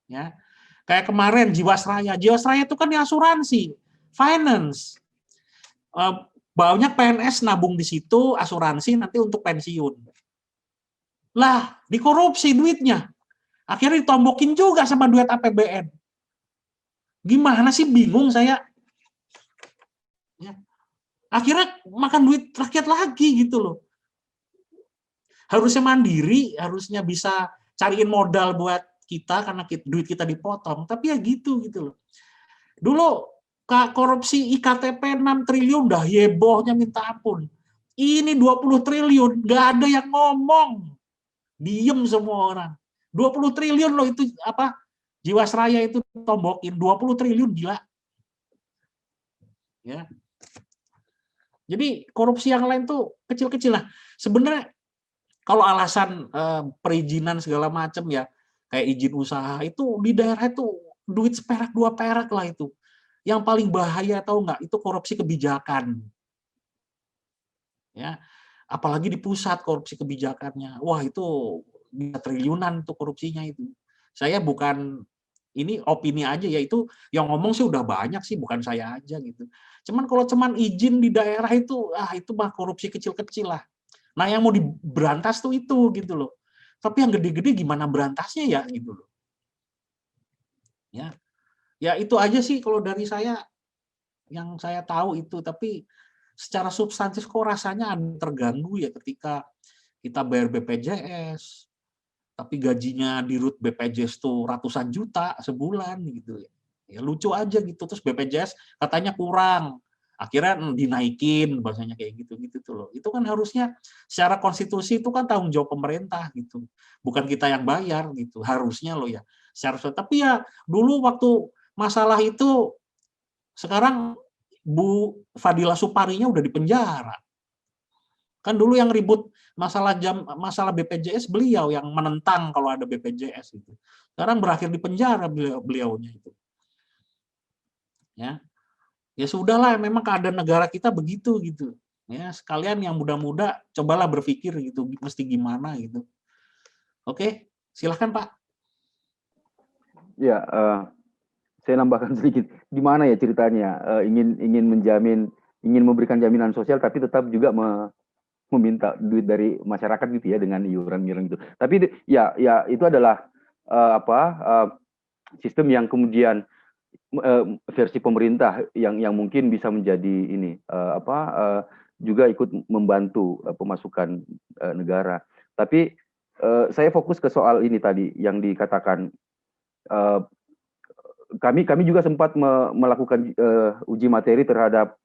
Ya. Kayak kemarin Jiwasraya itu kan asuransi, finance. Banyak PNS nabung di situ, asuransi nanti untuk pensiun. Lah, dikorupsi duitnya. Akhirnya ditombokin juga sama duit APBN. Gimana sih, bingung saya. Ya. Akhirnya makan duit rakyat lagi gitu loh. Harusnya mandiri, harusnya bisa cariin modal buat kita karena duit kita dipotong, tapi ya gitu loh. Dulu korupsi IKTP 6 triliun udah hebohnya minta ampun. Ini 20 triliun, nggak ada yang ngomong. Diem semua orang. 20 triliun loh itu apa? Jiwasraya itu tombokin 20 triliun, gila. Ya. Jadi korupsi yang lain tuh kecil-kecil lah. Sebenarnya kalau alasan perizinan segala macam ya, kayak izin usaha itu di daerah itu duit seperak 2 perak lah itu. Yang paling bahaya tahu nggak? Itu korupsi kebijakan. Ya, apalagi di pusat korupsi kebijakannya. Wah, itu bisa triliunan tuh korupsinya itu. Saya bukan ini opini aja ya, itu yang ngomong sih udah banyak sih, bukan saya aja gitu. Cuman kalau cuman izin di daerah itu itu mah korupsi kecil-kecil lah. Nah, yang mau diberantas tuh itu gitu loh. Tapi yang gede-gede gimana berantasnya ya gitu loh. Ya. Ya itu aja sih kalau dari saya yang saya tahu itu, tapi secara substantif kok rasanya terganggu ya ketika kita bayar BPJS, tapi gajinya di RUT BPJS tuh ratusan juta sebulan gitu ya. Ya lucu aja gitu, terus BPJS katanya kurang. Akhirnya dinaikin bahasanya kayak gitu tuh loh. Itu kan harusnya secara konstitusi itu kan tanggung jawab pemerintah gitu. Bukan kita yang bayar gitu. Harusnya loh ya. Tapi ya dulu waktu masalah itu, sekarang Bu Fadila Suparinya udah di penjara. Kan dulu yang ribut masalah BPJS beliau yang menentang kalau ada BPJS itu. Sekarang berakhir di penjara beliaunya itu. Ya. Ya sudahlah, memang keadaan negara kita begitu gitu. Ya, sekalian yang muda-muda cobalah berpikir gitu, mesti gimana gitu. Oke, silahkan Pak. Ya, saya nambahkan sedikit. Gimana ya ceritanya? Ingin memberikan jaminan sosial, tapi tetap juga meminta duit dari masyarakat gitu ya, dengan iuran-iuran gitu. Tapi ya itu adalah sistem yang kemudian versi pemerintah yang mungkin bisa menjadi ini juga ikut membantu pemasukan negara. Tapi saya fokus ke soal ini tadi yang dikatakan. Kami juga sempat melakukan uji materi terhadap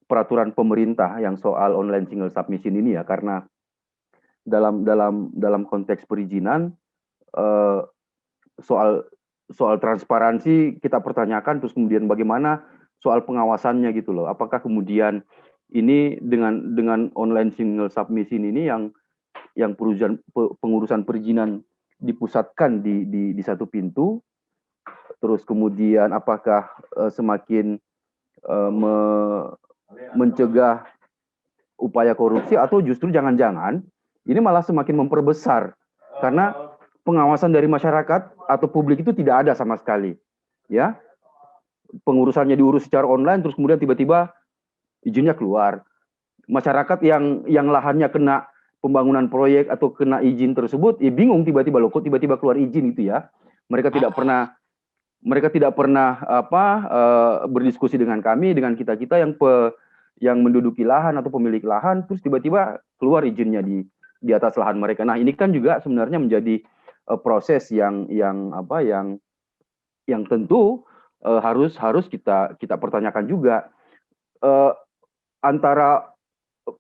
peraturan pemerintah yang soal online single submission ini ya, karena dalam konteks perizinan soal transparansi kita pertanyakan, terus kemudian bagaimana soal pengawasannya gitu loh. Apakah kemudian ini dengan online single submission ini yang pengurusan perizinan dipusatkan di satu pintu, terus kemudian apakah semakin mencegah upaya korupsi, atau justru jangan-jangan ini malah semakin memperbesar karena pengawasan dari masyarakat atau publik itu tidak ada sama sekali, ya. Pengurusannya diurus secara online, terus kemudian tiba-tiba izinnya keluar. Masyarakat yang lahannya kena pembangunan proyek atau kena izin tersebut, ya bingung tiba-tiba loh, kok tiba-tiba keluar izin itu ya. Mereka tidak pernah berdiskusi dengan kami, dengan kita yang menduduki lahan atau pemilik lahan, terus tiba-tiba keluar izinnya di atas lahan mereka. Nah, ini kan juga sebenarnya menjadi proses yang tentu harus kita pertanyakan juga, antara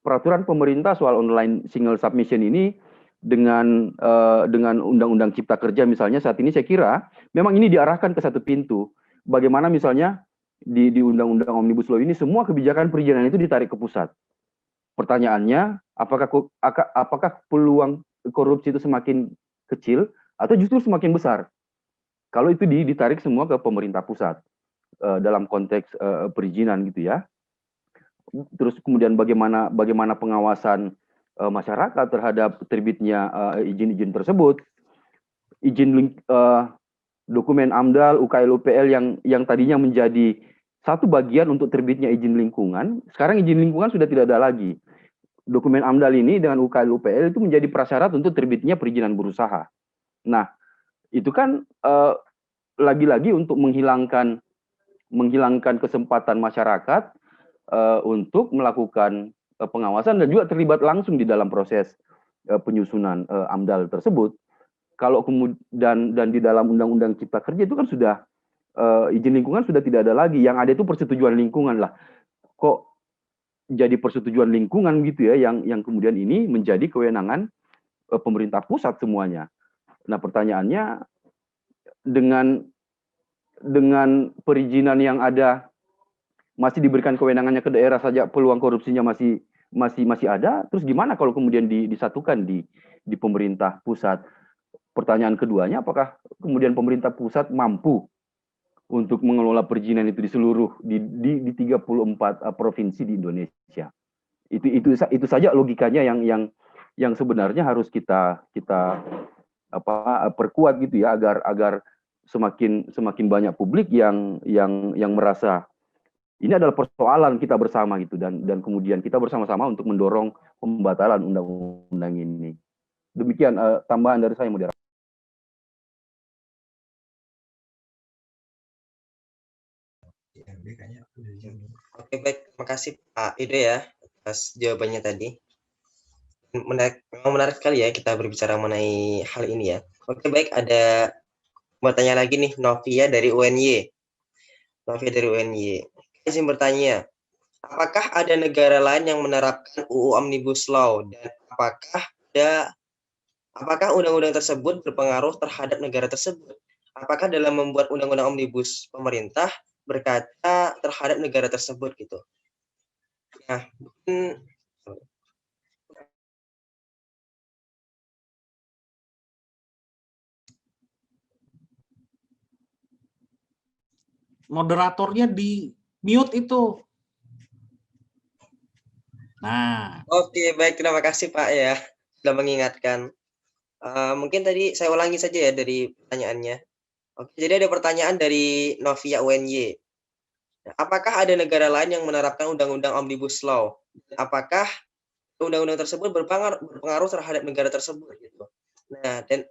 peraturan pemerintah soal online single submission ini dengan Undang-Undang Cipta Kerja misalnya. Saat ini saya kira memang ini diarahkan ke satu pintu. Bagaimana misalnya di Undang-Undang Omnibus Law ini semua kebijakan perizinan itu ditarik ke pusat. Pertanyaannya, apakah peluang korupsi itu semakin kecil atau justru semakin besar kalau itu ditarik semua ke pemerintah pusat dalam konteks perizinan gitu ya. Terus kemudian bagaimana pengawasan masyarakat terhadap terbitnya izin-izin tersebut, dokumen AMDAL, UKL, UPL yang tadinya menjadi satu bagian untuk terbitnya izin lingkungan, sekarang izin lingkungan sudah tidak ada lagi. Dokumen AMDAL ini dengan UKL, UPL itu menjadi prasyarat untuk terbitnya perizinan berusaha. Nah, itu kan lagi-lagi untuk menghilangkan kesempatan masyarakat untuk melakukan pengawasan dan juga terlibat langsung di dalam proses penyusunan AMDAL tersebut. Kalau kemudian dan di dalam Undang-Undang Cipta Kerja itu kan sudah izin lingkungan sudah tidak ada lagi, yang ada itu persetujuan lingkungan lah. Kok jadi persetujuan lingkungan gitu ya, yang kemudian ini menjadi kewenangan pemerintah pusat semuanya. Nah, pertanyaannya dengan perizinan yang ada masih diberikan kewenangannya ke daerah saja, peluang korupsinya masih ada. Terus gimana kalau kemudian disatukan di pemerintah pusat? Pertanyaan keduanya, apakah kemudian pemerintah pusat mampu untuk mengelola perizinan itu di seluruh di 34 provinsi di Indonesia? Itu saja logikanya yang sebenarnya harus kita perkuat gitu ya, agar semakin banyak publik yang merasa ini adalah persoalan kita bersama gitu, dan kemudian kita bersama-sama untuk mendorong pembatalan undang-undang ini. Demikian tambahan dari saya, moderator. Oke, baik, terima kasih Pak Ido ya atas jawabannya tadi. Memang menarik sekali ya kita berbicara mengenai hal ini ya. Oke, baik, ada bertanya lagi nih, Novia dari UNY. Izin bertanya, apakah ada negara lain yang menerapkan UU Omnibus Law, dan apakah undang-undang tersebut berpengaruh terhadap negara tersebut? Apakah dalam membuat undang-undang omnibus pemerintah berkaca terhadap negara tersebut gitu? Nah, mungkin Moderatornya di mute itu. Nah, oke, baik, terima kasih Pak ya sudah mengingatkan. Mungkin tadi saya ulangi saja ya dari pertanyaannya. Oke, jadi ada pertanyaan dari Novia UNY. Apakah ada negara lain yang menerapkan undang-undang Omnibus Law? Apakah undang-undang tersebut berpengaruh terhadap negara tersebut gitu? Nah, dan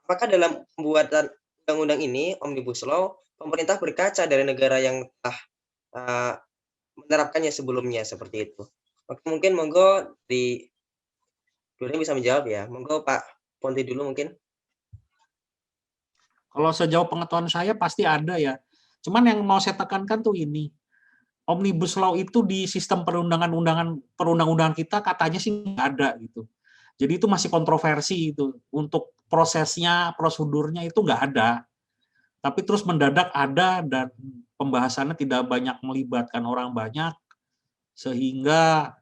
apakah dalam pembuatan undang-undang ini Omnibus Law pemerintah berkaca dari negara yang telah menerapkannya sebelumnya seperti itu? Oke, mungkin monggo dulu bisa menjawab ya. Monggo Pak Ponti dulu mungkin. kalau sejauh pengetahuan saya pasti ada ya. Cuman yang mau saya tekankan tuh ini, Omnibus Law itu di sistem perundang-undangan kita katanya sih nggak ada gitu. Jadi itu masih kontroversi itu. Untuk prosesnya, prosedurnya itu nggak ada. Tapi terus mendadak ada dan pembahasannya tidak banyak melibatkan orang banyak, sehingga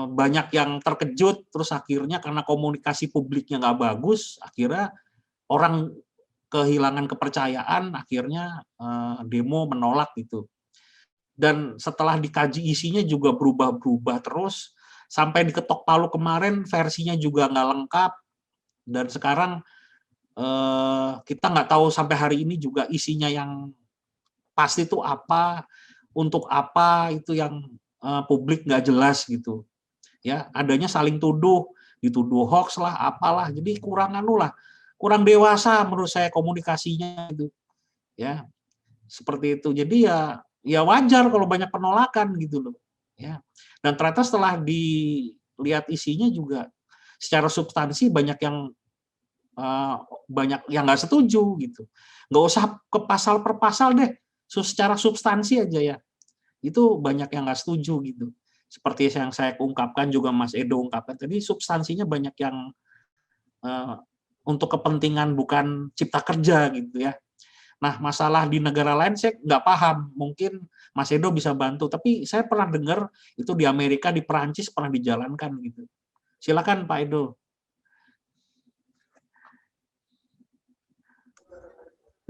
banyak yang terkejut, terus akhirnya karena komunikasi publiknya nggak bagus, akhirnya orang kehilangan kepercayaan, akhirnya demo menolak gitu. Dan setelah dikaji isinya juga berubah-berubah terus, sampai diketok palu kemarin versinya juga nggak lengkap, dan sekarang kita nggak tahu sampai hari ini juga isinya yang pasti itu apa, untuk apa, itu yang publik nggak jelas gitu. Ya, adanya saling tuduh, dituduh hoax lah, apalah, jadi kurang kurang dewasa menurut saya komunikasinya itu. Ya, seperti itu. Jadi ya wajar kalau banyak penolakan gitu loh. Ya. Dan ternyata setelah dilihat isinya juga secara substansi banyak yang nggak setuju gitu. Nggak usah ke pasal per pasal deh, secara substansi aja ya. Itu banyak yang nggak setuju gitu. Seperti yang saya ungkapkan juga Mas Edo ungkapkan tadi, substansinya banyak yang untuk kepentingan bukan cipta kerja gitu ya. Nah, masalah di negara lain saya nggak paham, mungkin Mas Edo bisa bantu. Tapi saya pernah dengar itu di Amerika, di Perancis pernah dijalankan gitu. Silakan Pak Edo.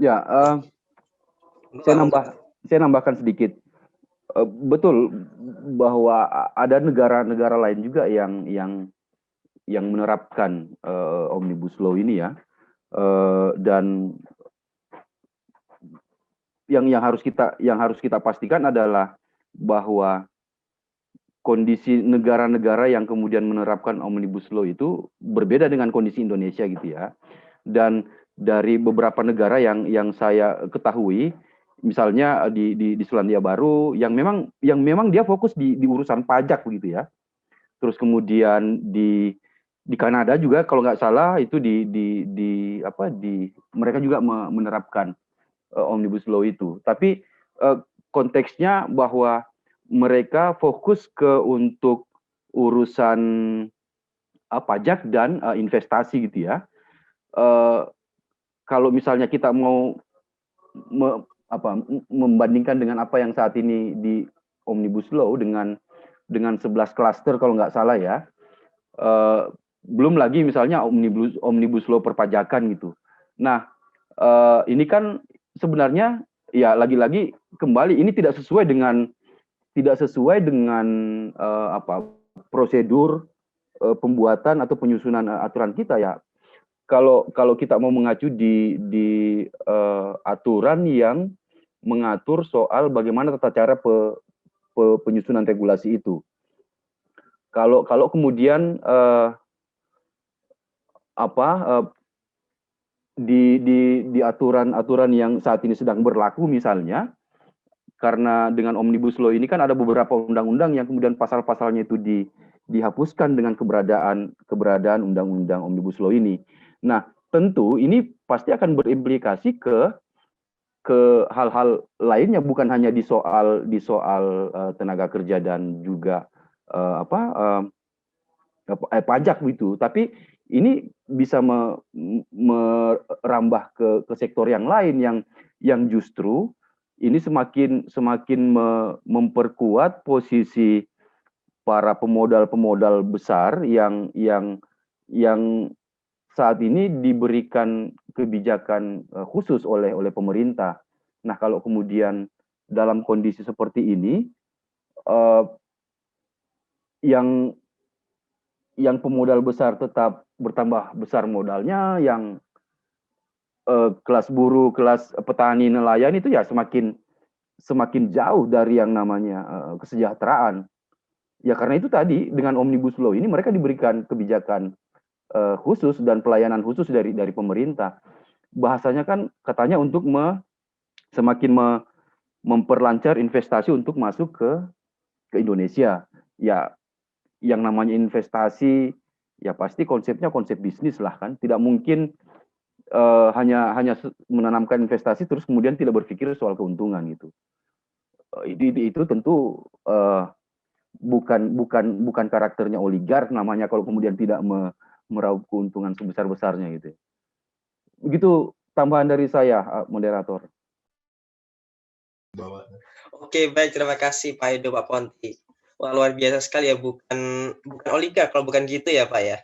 Ya, saya nambahkan sedikit. Betul bahwa ada negara-negara lain juga yang menerapkan Omnibus Law ini ya. Dan yang harus kita pastikan adalah bahwa kondisi negara-negara yang kemudian menerapkan Omnibus Law itu berbeda dengan kondisi Indonesia gitu ya. Dan dari beberapa negara yang saya ketahui, misalnya di Selandia Baru yang memang dia fokus di urusan pajak begitu ya. Terus kemudian di Kanada juga kalau nggak salah itu mereka juga menerapkan Omnibus Law itu. Tapi konteksnya bahwa mereka fokus untuk urusan pajak dan investasi gitu ya. Kalau misalnya kita mau membandingkan dengan apa yang saat ini di Omnibus Law dengan 11 klaster kalau nggak salah ya, belum lagi misalnya Omnibus Law perpajakan gitu. Nah, ini kan sebenarnya ya lagi-lagi kembali ini tidak sesuai dengan prosedur pembuatan atau penyusunan aturan kita ya. Kalau kita mau mengacu di aturan yang mengatur soal bagaimana tata cara penyusunan regulasi itu. Kalau kemudian di aturan yang saat ini sedang berlaku misalnya, karena dengan Omnibus Law ini kan ada beberapa undang-undang yang kemudian pasal-pasalnya itu dihapuskan dengan keberadaan undang-undang Omnibus Law ini. Nah, tentu ini pasti akan berimplikasi ke hal-hal lainnya, bukan hanya di soal tenaga kerja dan juga pajak gitu, tapi ini bisa merambah ke sektor yang lain yang justru ini semakin memperkuat posisi para pemodal besar yang saat ini diberikan kebijakan khusus oleh pemerintah. Nah, kalau kemudian dalam kondisi seperti ini, yang pemodal besar tetap bertambah besar modalnya, yang kelas buruh, kelas petani, nelayan itu ya semakin jauh dari yang namanya kesejahteraan. Ya karena itu tadi dengan Omnibus Law ini mereka diberikan kebijakan khusus dan pelayanan khusus dari pemerintah. Bahasanya kan katanya untuk semakin memperlancar investasi untuk masuk ke Indonesia. Ya yang namanya investasi ya pasti konsepnya konsep bisnis lah kan. Tidak mungkin hanya menanamkan investasi terus kemudian tidak berpikir soal keuntungan gitu. Itu tentu bukan karakternya oligark namanya kalau kemudian tidak meraup keuntungan sebesar-besarnya gitu. Begitu tambahan dari saya, moderator. Oke, baik, terima kasih Pak Edo, Pak Ponti. Wah, luar biasa sekali ya, bukan oligark kalau bukan gitu ya Pak ya.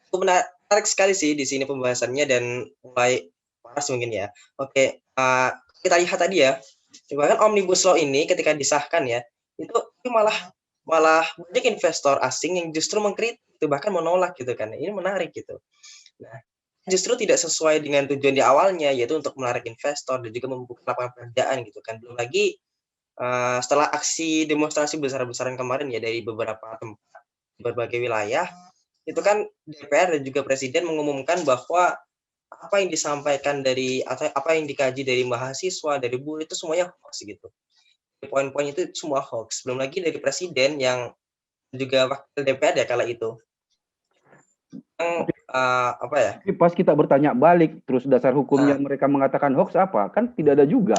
Itu menarik sekali sih di sini pembahasannya dan mulai panas mungkin ya. Oke, kita lihat tadi ya, bahkan Omnibus Law ini ketika disahkan ya, itu malah banyak investor asing yang justru mengkritik, bahkan menolak gitu kan. Ini menarik gitu. Nah, justru tidak sesuai dengan tujuan di awalnya, yaitu untuk menarik investor dan juga membuka lapangan pekerjaan gitu kan. Belum lagi setelah aksi demonstrasi besar-besaran kemarin ya dari beberapa tempat di berbagai wilayah, itu kan DPR dan juga Presiden mengumumkan bahwa apa yang disampaikan atau apa yang dikaji dari mahasiswa, dari buruh itu semuanya hoax gitu. Poin-poin itu semua hoax. Belum lagi dari Presiden yang juga wakil DPR ya kala itu. Apa ya? Tapi pas kita bertanya balik, terus dasar hukumnya mereka mengatakan hoax apa? Kan tidak ada juga.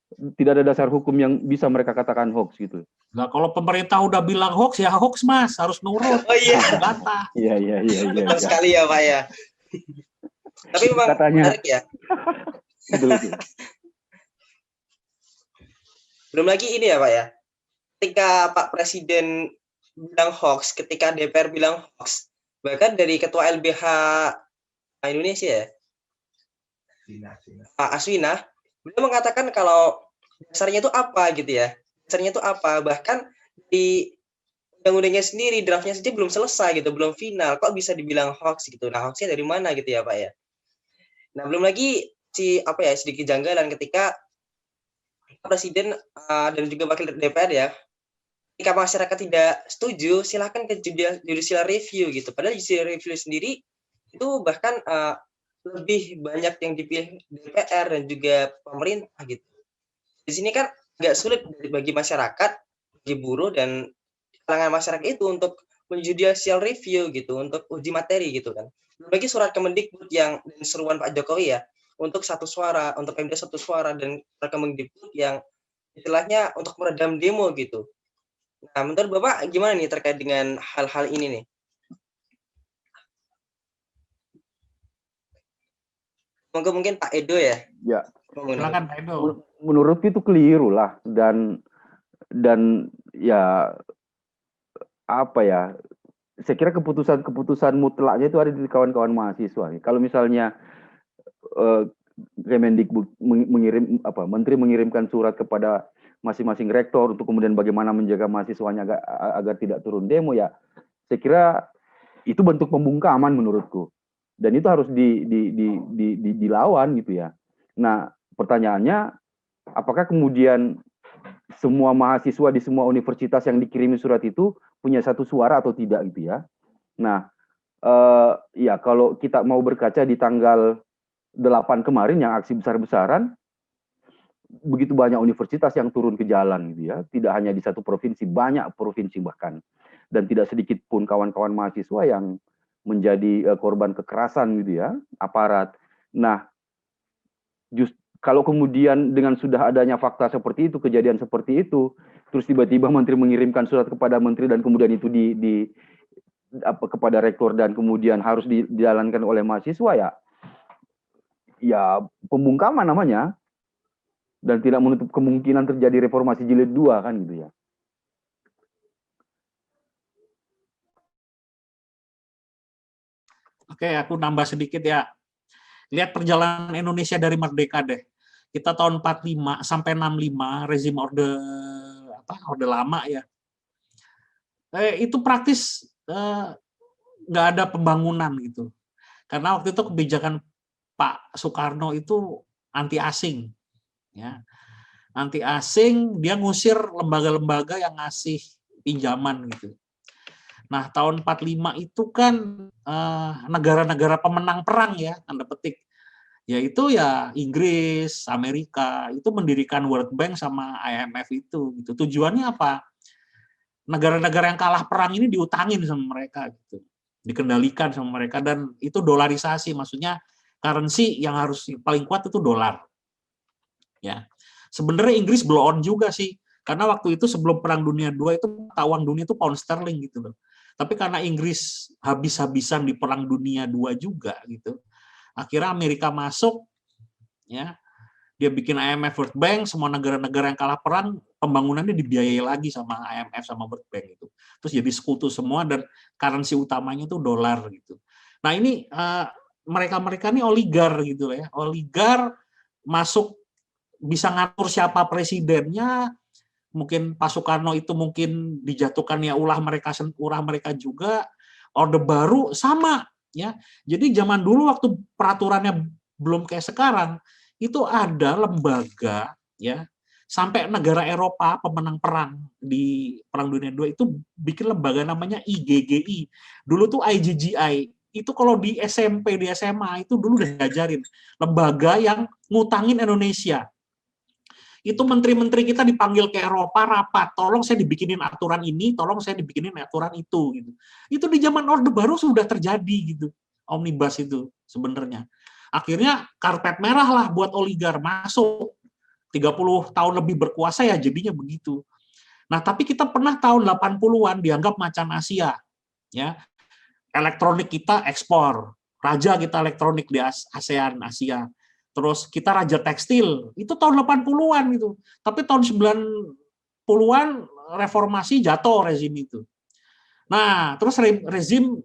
Tidak ada dasar hukum yang bisa mereka katakan hoax gitu. Nah, kalau pemerintah udah bilang hoax ya hoax Mas, harus nurut. Oh iya. Data. Iya. Betul sekali ya Pak ya. Tapi memang menarik ya. Betul. Belum lagi ini ya Pak ya. Ketika Pak Presiden bilang hoax, ketika DPR bilang hoax, bahkan dari Ketua LBH Indonesia ya, Pak Aswina, beliau mengatakan kalau dasarnya itu apa gitu ya. Dasarnya itu apa, bahkan di undang-undangnya sendiri, draftnya saja belum selesai gitu, belum final, kok bisa dibilang hoax gitu. Nah, hoaxnya dari mana gitu ya Pak ya. Nah, belum lagi sedikit janggalan ketika presiden dan juga wakil DPR ya, ketika masyarakat tidak setuju, silahkan ke judicial review gitu. Padahal judicial review sendiri itu bahkan lebih banyak yang dipilih DPR dan juga pemerintah gitu. Di sini kan agak sulit bagi masyarakat, bagi buruh dan kalangan masyarakat itu untuk menjudicial review gitu, untuk uji materi gitu kan. Bagi surat Kemendikbud yang dan seruan Pak Jokowi ya, untuk satu suara, untuk Pemda satu suara dan Kemendikbud yang istilahnya untuk meredam demo gitu. Nah, menurut Bapak gimana nih terkait dengan hal-hal ini nih? Mungkin Pak Edo ya? Ya. Silakan Pak Edo. Menurutku itu keliru lah, dan ya apa ya, saya kira keputusan mutlaknya itu ada di kawan-kawan mahasiswa. Kalau misalnya Kemendikbud menteri mengirimkan surat kepada masing-masing rektor untuk kemudian bagaimana menjaga mahasiswanya agar tidak turun demo, ya saya kira itu bentuk pembungkaman menurutku, dan itu harus dilawan gitu ya. Nah, pertanyaannya, apakah kemudian semua mahasiswa di semua universitas yang dikirimi surat itu punya satu suara atau tidak gitu ya? Nah, ya kalau kita mau berkaca di tanggal 8 kemarin yang aksi besar-besaran, begitu banyak universitas yang turun ke jalan gitu ya, tidak hanya di satu provinsi, banyak provinsi bahkan, dan tidak sedikit pun kawan-kawan mahasiswa yang menjadi korban kekerasan gitu ya, aparat. Nah, kalau kemudian dengan sudah adanya fakta seperti itu, kejadian seperti itu, terus tiba-tiba menteri mengirimkan surat kepada menteri dan kemudian itu kepada rektor dan kemudian harus dijalankan oleh mahasiswa, ya pembungkaman namanya, dan tidak menutup kemungkinan terjadi reformasi jilid 2 kan gitu ya. Oke, aku nambah sedikit ya. Lihat perjalanan Indonesia dari merdeka deh. Kita tahun 45 sampai 65 rezim orde lama ya. Itu praktis nggak ada pembangunan gitu. Karena waktu itu kebijakan Pak Soekarno itu anti asing, ya, anti asing, dia ngusir lembaga-lembaga yang ngasih pinjaman gitu. Nah, tahun 45 itu kan negara-negara pemenang perang ya, tanda petik, yaitu ya Inggris, Amerika, itu mendirikan World Bank sama IMF itu. Gitu. Tujuannya apa? Negara-negara yang kalah perang ini diutangin sama mereka, gitu, dikendalikan sama mereka, dan itu dolarisasi, maksudnya currency yang harus paling kuat itu dolar. Ya, sebenarnya Inggris blow on juga sih, karena waktu itu sebelum Perang Dunia II itu mata uang dunia itu pound sterling gitu loh. Tapi karena Inggris habis-habisan di Perang Dunia II juga gitu, akhirnya Amerika masuk, ya, dia bikin IMF, World Bank, semua negara-negara yang kalah perang pembangunannya dibiayai lagi sama IMF sama World Bank itu. Terus jadi sekutu semua dan currency utamanya itu dolar gitu. Nah ini mereka-mereka ini oligar gitu ya, oligar masuk bisa ngatur siapa presidennya. Mungkin Pak Soekarno itu mungkin dijatuhkan ya ulah mereka juga. Orde Baru sama ya. Jadi zaman dulu waktu peraturannya belum kayak sekarang, itu ada lembaga ya, sampai negara Eropa pemenang perang di Perang Dunia II itu bikin lembaga namanya IGGI. Dulu tuh IGGI. Itu kalau di SMP, di SMA itu dulu udah diajarin. Lembaga yang ngutangin Indonesia. Itu menteri-menteri kita dipanggil ke Eropa rapat, tolong saya dibikinin aturan ini, tolong saya dibikinin aturan itu gitu. Itu di zaman Orde Baru sudah terjadi gitu. Omnibus itu sebenarnya. Akhirnya karpet merah lah buat oligar masuk. 30 tahun lebih berkuasa ya jadinya begitu. Nah, tapi kita pernah tahun 80-an dianggap macan Asia. Ya. Elektronik kita ekspor. Raja kita elektronik di ASEAN, Asia. Terus kita raja tekstil. Itu tahun 80-an gitu. Tapi tahun 90-an reformasi jatuh rezim itu. Nah, terus rezim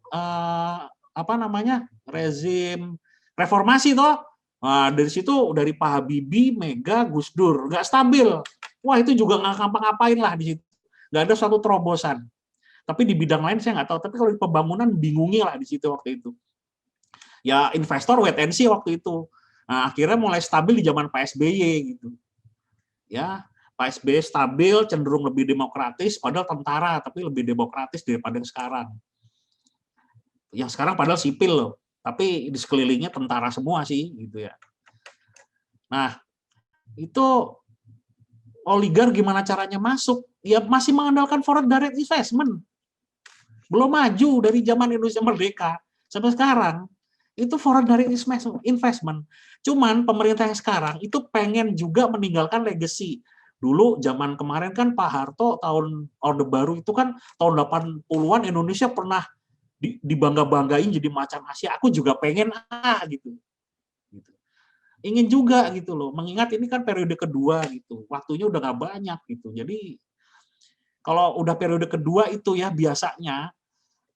rezim reformasi toh. Nah, dari situ dari Pak Habibie, Mega, Gus Dur, nggak stabil. Wah, itu juga nggak ngapa-ngapain lah di situ. Nggak ada suatu terobosan. Tapi di bidang lain saya nggak tahu. Tapi kalau di pembangunan bingungi lah di situ waktu itu. Ya investor wait and see waktu itu. Nah, akhirnya mulai stabil di zaman Pak SBY gitu. Ya, Pak SBY stabil, cenderung lebih demokratis, padahal tentara, tapi lebih demokratis daripada yang sekarang. Yang sekarang padahal sipil loh, tapi di sekelilingnya tentara semua sih, gitu ya. Nah, itu oligar gimana caranya masuk? Ya masih mengandalkan foreign direct investment. Belum maju dari zaman Indonesia merdeka sampai sekarang. Itu foreign direct investment. Cuman pemerintah yang sekarang itu pengen juga meninggalkan legacy. Dulu zaman kemarin kan Pak Harto tahun Orde Baru itu kan tahun 80-an Indonesia pernah dibangga-banggain jadi macan Asia. Aku juga pengen gitu. Ingin juga gitu loh. Mengingat ini kan periode kedua gitu. Waktunya udah nggak banyak gitu. Jadi kalau udah periode kedua itu ya biasanya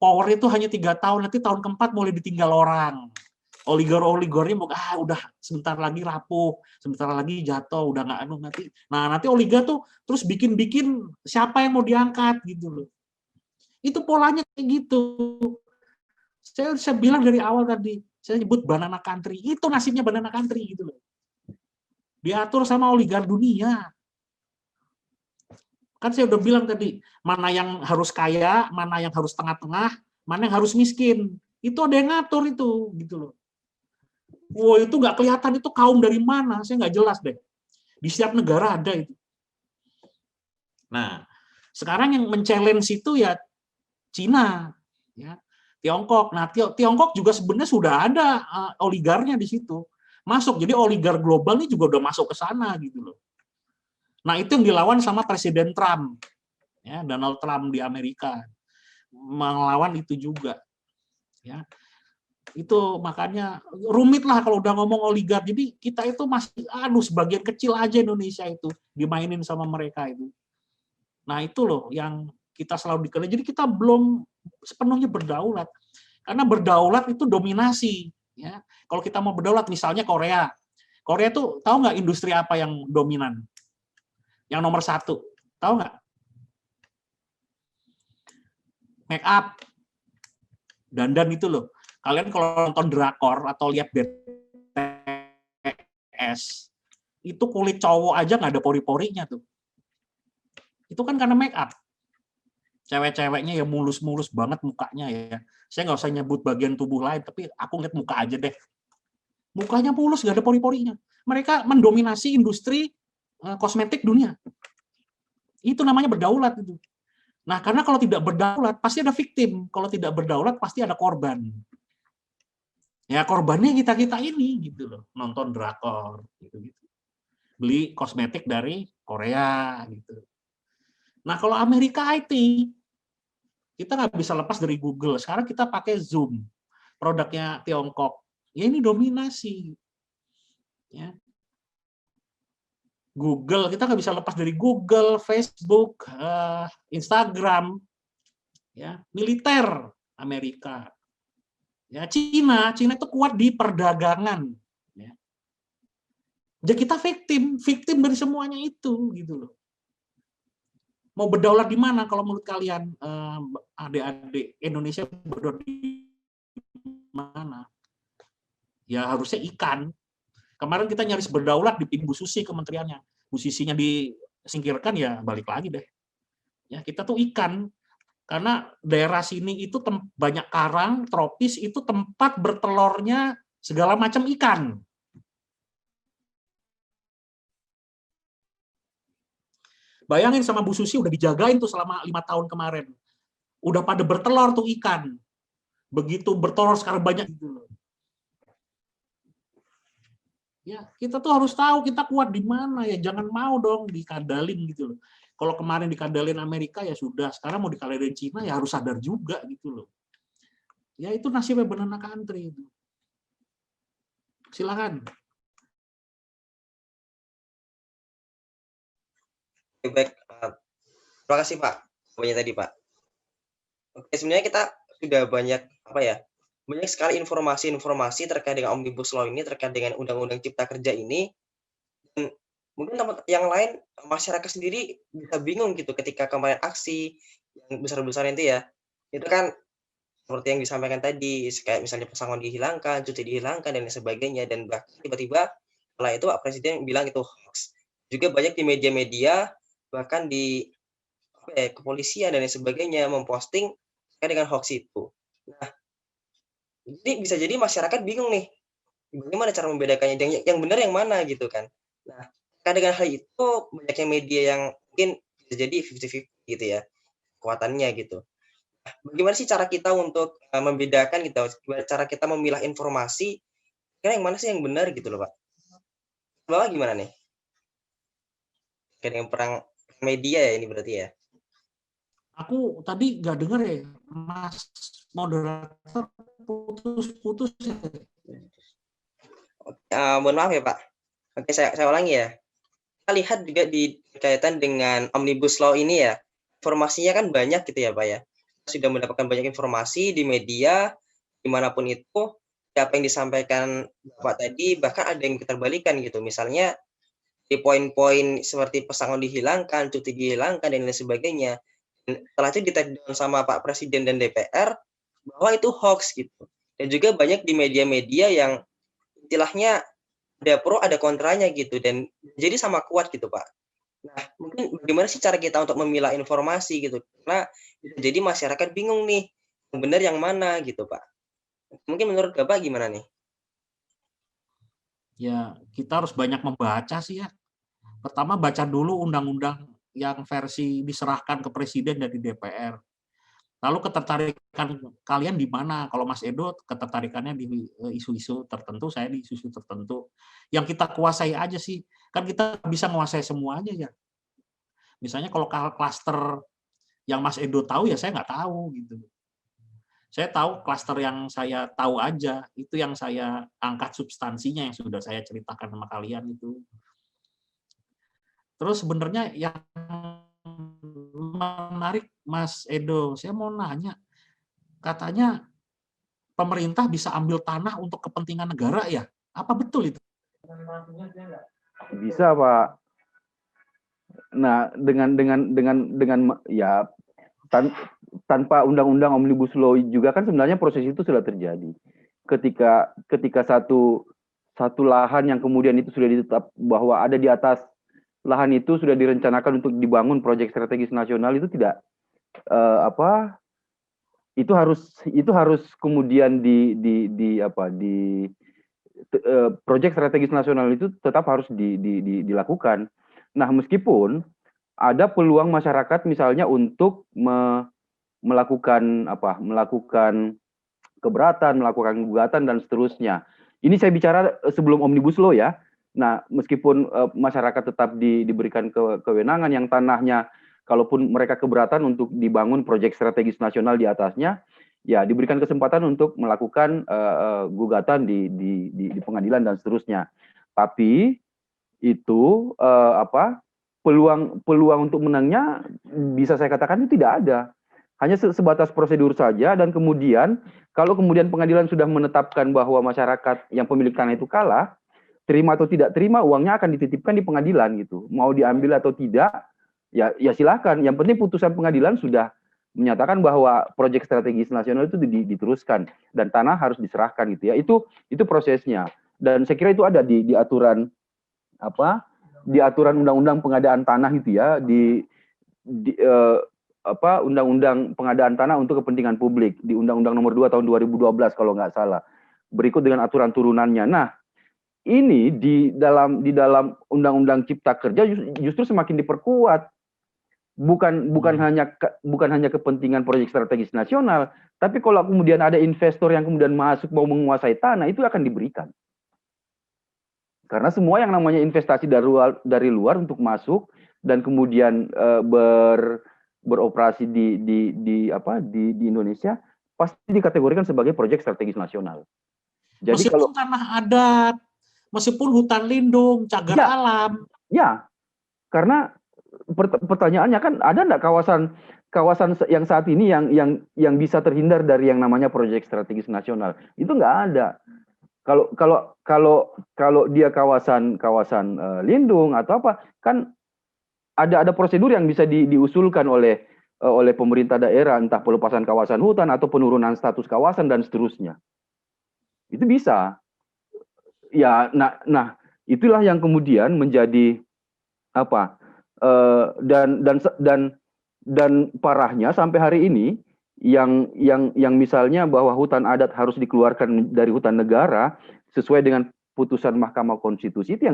power itu hanya 3 tahun, nanti tahun keempat mulai ditinggal orang. Oligar-oligarnya udah sebentar lagi rapuh, sebentar lagi jatuh, udah nggak nanti. Nah, nanti oligar tuh terus bikin-bikin siapa yang mau diangkat gitu loh. Itu polanya kayak gitu. Saya bilang dari awal tadi, saya nyebut banana country. Itu nasibnya banana country gitu loh. Diatur sama oligar dunia. Kan saya udah bilang tadi, mana yang harus kaya, mana yang harus tengah-tengah, mana yang harus miskin. Itu ada yang ngatur itu, gitu loh. Wow, itu nggak kelihatan itu kaum dari mana, saya nggak jelas deh. Di setiap negara ada itu. Nah, sekarang yang men-challenge itu ya Cina, ya, Tiongkok. Nah, Tiongkok juga sebenarnya sudah ada oligarnya di situ. Masuk, jadi oligar global ini juga udah masuk ke sana gitu loh. Nah, itu yang dilawan sama Presiden Trump. Ya, Donald Trump di Amerika. Melawan itu juga. Ya. Itu makanya rumit lah kalau udah ngomong oligar. Jadi kita itu masih sebagian kecil aja Indonesia itu dimainin sama mereka itu. Nah, itu loh yang kita selalu dikenal. Jadi kita belum sepenuhnya berdaulat. Karena berdaulat itu dominasi, ya. Kalau kita mau berdaulat misalnya Korea. Korea tuh tahu nggak industri apa yang dominan? Yang nomor 1. Tahu nggak? Make up. Dandan itu loh. Kalian kalau nonton drakor atau lihat BTS, itu kulit cowok aja nggak ada pori-porinya tuh. Itu kan karena make up. Cewek-ceweknya ya mulus-mulus banget mukanya ya. Saya nggak usah nyebut bagian tubuh lain, tapi aku ngeliat muka aja deh. Mukanya mulus, nggak ada pori-porinya. Mereka mendominasi industri kosmetik dunia. Itu namanya berdaulat itu. Nah, karena kalau tidak berdaulat pasti ada victim. Kalau tidak berdaulat pasti ada korban. Ya korbannya kita ini gitu loh, nonton drakor gitu. Beli kosmetik dari Korea gitu. Nah, kalau Amerika IT kita nggak bisa lepas dari Google. Sekarang kita pakai Zoom, produknya Tiongkok. Ya ini dominasi. Ya. Google, kita nggak bisa lepas dari Google, Facebook, Instagram, ya, militer Amerika. Ya, Cina itu kuat di perdagangan. Ya. Jadi kita victim dari semuanya itu, gitu loh. Mau berdaulat di mana kalau menurut kalian, adik-adik Indonesia berdaulat di mana? Ya harusnya ikan. Kemarin kita nyaris berdaulat di Bu Susi kementeriannya. Bu Susinya disingkirkan ya balik lagi deh. Ya kita tuh ikan. Karena daerah sini itu banyak karang, tropis, itu tempat bertelurnya segala macam ikan. Bayangin sama Bu Susi udah dijagain tuh selama 5 tahun kemarin. Udah pada bertelur tuh ikan. Begitu bertelur sekarang banyak gitu loh. Ya, kita tuh harus tahu kita kuat di mana ya. Jangan mau dong dikadalin gitu loh. Kalau kemarin dikadalin Amerika ya sudah, sekarang mau dikadalin Cina ya harus sadar juga gitu loh. Ya itu nasibnya banana country itu. Silakan. Baik, terima kasih Pak. Banyak tadi Pak. Oke, sebenarnya kita sudah banyak banyak sekali informasi-informasi terkait dengan Omnibus Law ini, terkait dengan Undang-Undang Cipta Kerja ini. Dan mungkin teman yang lain, masyarakat sendiri bisa bingung gitu ketika kemarin aksi yang besar-besaran itu ya. Itu kan seperti yang disampaikan tadi, kayak misalnya pesangon dihilangkan, cuti dihilangkan, dan lain sebagainya, dan bahkan tiba-tiba setelah itu Pak Presiden bilang itu hoax. Juga banyak di media-media, bahkan di kepolisian dan lain sebagainya memposting terkait dengan hoax itu. Nah, jadi bisa jadi masyarakat bingung nih, bagaimana cara membedakannya, yang benar yang mana gitu kan. Nah, terkait dengan hal itu banyaknya media yang mungkin bisa jadi 50-50 gitu ya, kekuatannya gitu. Nah, bagaimana sih cara kita untuk membedakan gitu, cara kita memilah informasi, kira yang mana sih yang benar gitu loh Pak. Bapak gimana nih? Terkait dengan perang media ya ini berarti ya? Aku tadi nggak dengar ya, Mas moderator putus-putus ya. Mohon maaf ya Pak. Oke, saya ulangi ya. Kita lihat juga di kaitan dengan Omnibus Law ini ya, informasinya kan banyak gitu ya Pak ya. Kita sudah mendapatkan banyak informasi di media, dimanapun itu, apa yang disampaikan Bapak tadi, bahkan ada yang diterbalikan gitu. Misalnya, di poin-poin seperti pesangon dihilangkan, cuti dihilangkan, dan lain sebagainya. Dan setelah itu di-take down sama Pak Presiden dan DPR, bahwa itu hoax gitu. Dan juga banyak di media-media yang istilahnya ada pro ada kontranya gitu, dan jadi sama kuat gitu Pak. Nah, mungkin bagaimana sih cara kita untuk memilah informasi gitu, karena bisa jadi masyarakat bingung nih, yang benar yang mana gitu Pak. Mungkin menurut Bapak gimana nih? Ya, kita harus banyak membaca sih ya. Pertama baca dulu undang-undang yang versi diserahkan ke Presiden dari DPR. Lalu ketertarikan kalian di mana? Kalau Mas Edo ketertarikannya di isu-isu tertentu, saya di isu-isu tertentu. Yang kita kuasai aja sih. Kan kita bisa menguasai semuanya ya. Misalnya kalau klaster yang Mas Edo tahu ya saya nggak tahu gitu. Saya tahu klaster yang saya tahu aja, itu yang saya angkat substansinya yang sudah saya ceritakan sama kalian itu. Terus sebenarnya yang menarik Mas Edo, saya mau nanya, katanya pemerintah bisa ambil tanah untuk kepentingan negara ya? Apa betul itu? Bisa, Pak. Nah, dengan ya tanpa undang-undang Omnibus Law juga kan sebenarnya proses itu sudah terjadi. Ketika satu lahan yang kemudian itu sudah ditetap bahwa ada di atas lahan itu sudah direncanakan untuk dibangun proyek strategis nasional, itu tidak itu harus kemudian proyek strategis nasional itu tetap harus dilakukan. Nah, meskipun ada peluang masyarakat misalnya untuk melakukan keberatan, melakukan gugatan dan seterusnya. Ini saya bicara sebelum Omnibus Law ya. Nah, meskipun masyarakat tetap diberikan kewenangan yang tanahnya, kalaupun mereka keberatan untuk dibangun proyek strategis nasional di atasnya, ya diberikan kesempatan untuk melakukan gugatan di pengadilan dan seterusnya. Tapi itu peluang untuk menangnya bisa saya katakan itu tidak ada. Hanya sebatas prosedur saja, dan kemudian kalau kemudian pengadilan sudah menetapkan bahwa masyarakat yang pemilik tanah itu kalah, terima atau tidak terima, uangnya akan dititipkan di pengadilan gitu. Mau diambil atau tidak, ya silakan. Yang penting putusan pengadilan sudah menyatakan bahwa proyek strategis nasional itu diteruskan dan tanah harus diserahkan gitu ya. Itu prosesnya. Dan saya kira itu ada di aturan di aturan undang-undang pengadaan tanah itu ya, undang-undang pengadaan tanah untuk kepentingan publik di Undang-Undang Nomor 2 tahun 2012 kalau nggak salah. Berikut dengan aturan turunannya. Nah, ini di dalam Undang-Undang Cipta Kerja justru semakin diperkuat. Bukan hanya kepentingan proyek strategis nasional, tapi kalau kemudian ada investor yang kemudian masuk mau menguasai tanah, itu akan diberikan. Karena semua yang namanya investasi dari luar untuk masuk dan kemudian beroperasi di Indonesia pasti dikategorikan sebagai proyek strategis nasional. Jadi meskipun tanah adat, meskipun hutan lindung, cagar alam. Ya, karena pertanyaannya kan ada nggak kawasan yang saat ini yang bisa terhindar dari yang namanya proyek strategis nasional? Itu nggak ada. Kalau dia kawasan lindung atau apa, kan ada prosedur yang bisa diusulkan oleh oleh pemerintah daerah, entah pelepasan kawasan hutan atau penurunan status kawasan dan seterusnya. Itu bisa. Ya, nah itulah yang kemudian menjadi apa? Dan parahnya sampai hari ini yang misalnya bahwa hutan adat harus dikeluarkan dari hutan negara sesuai dengan putusan Mahkamah Konstitusi itu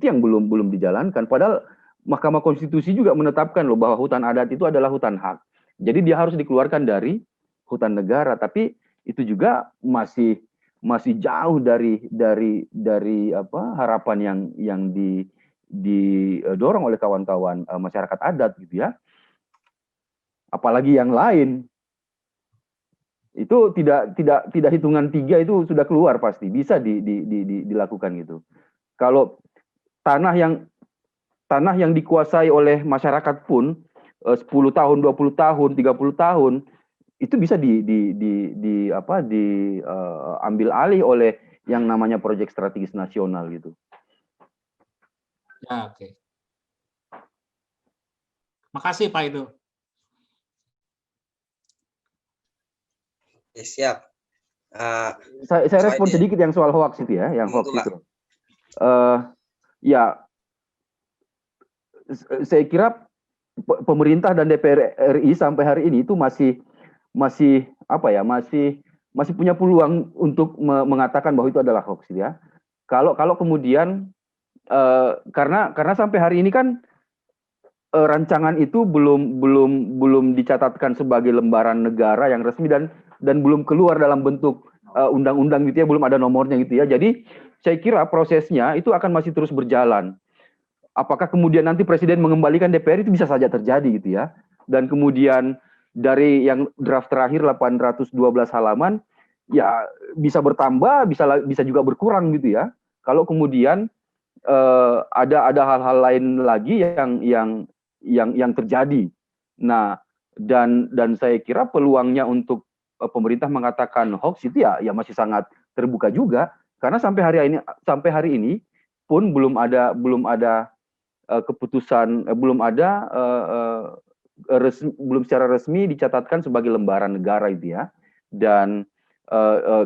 yang belum dijalankan. Padahal Mahkamah Konstitusi juga menetapkan loh bahwa hutan adat itu adalah hutan hak. Jadi dia harus dikeluarkan dari hutan negara, tapi itu juga masih jauh dari apa harapan yang didorong oleh kawan-kawan masyarakat adat gitu ya. Apalagi yang lain itu tidak hitungan 3 itu sudah keluar, pasti bisa dilakukan gitu. Kalau tanah yang dikuasai oleh masyarakat pun 10 tahun, 20 tahun, 30 tahun itu bisa diambil alih oleh yang namanya proyek strategis nasional gitu. Ya, oke. Makasih Pak itu. Siap. Saya respon sedikit yang soal hoax itu ya, yang hoax itu. Ya, saya kira pemerintah dan DPR RI sampai hari ini itu masih punya peluang untuk mengatakan bahwa itu adalah hoax ya. Kalau kemudian karena sampai hari ini kan rancangan itu belum dicatatkan sebagai lembaran negara yang resmi dan belum keluar dalam bentuk undang-undang gitu ya, belum ada nomornya gitu ya. Jadi saya kira prosesnya itu akan masih terus berjalan. Apakah kemudian nanti Presiden mengembalikan DPR itu bisa saja terjadi gitu ya. Dan kemudian dari yang draft terakhir 812 halaman ya bisa bertambah, bisa juga berkurang gitu ya. Kalau kemudian ada hal-hal lain lagi yang terjadi. Nah, dan saya kira peluangnya untuk pemerintah mengatakan hoax itu ya masih sangat terbuka juga, karena sampai hari ini pun belum ada keputusan, belum secara resmi dicatatkan sebagai lembaran negara itu ya, dan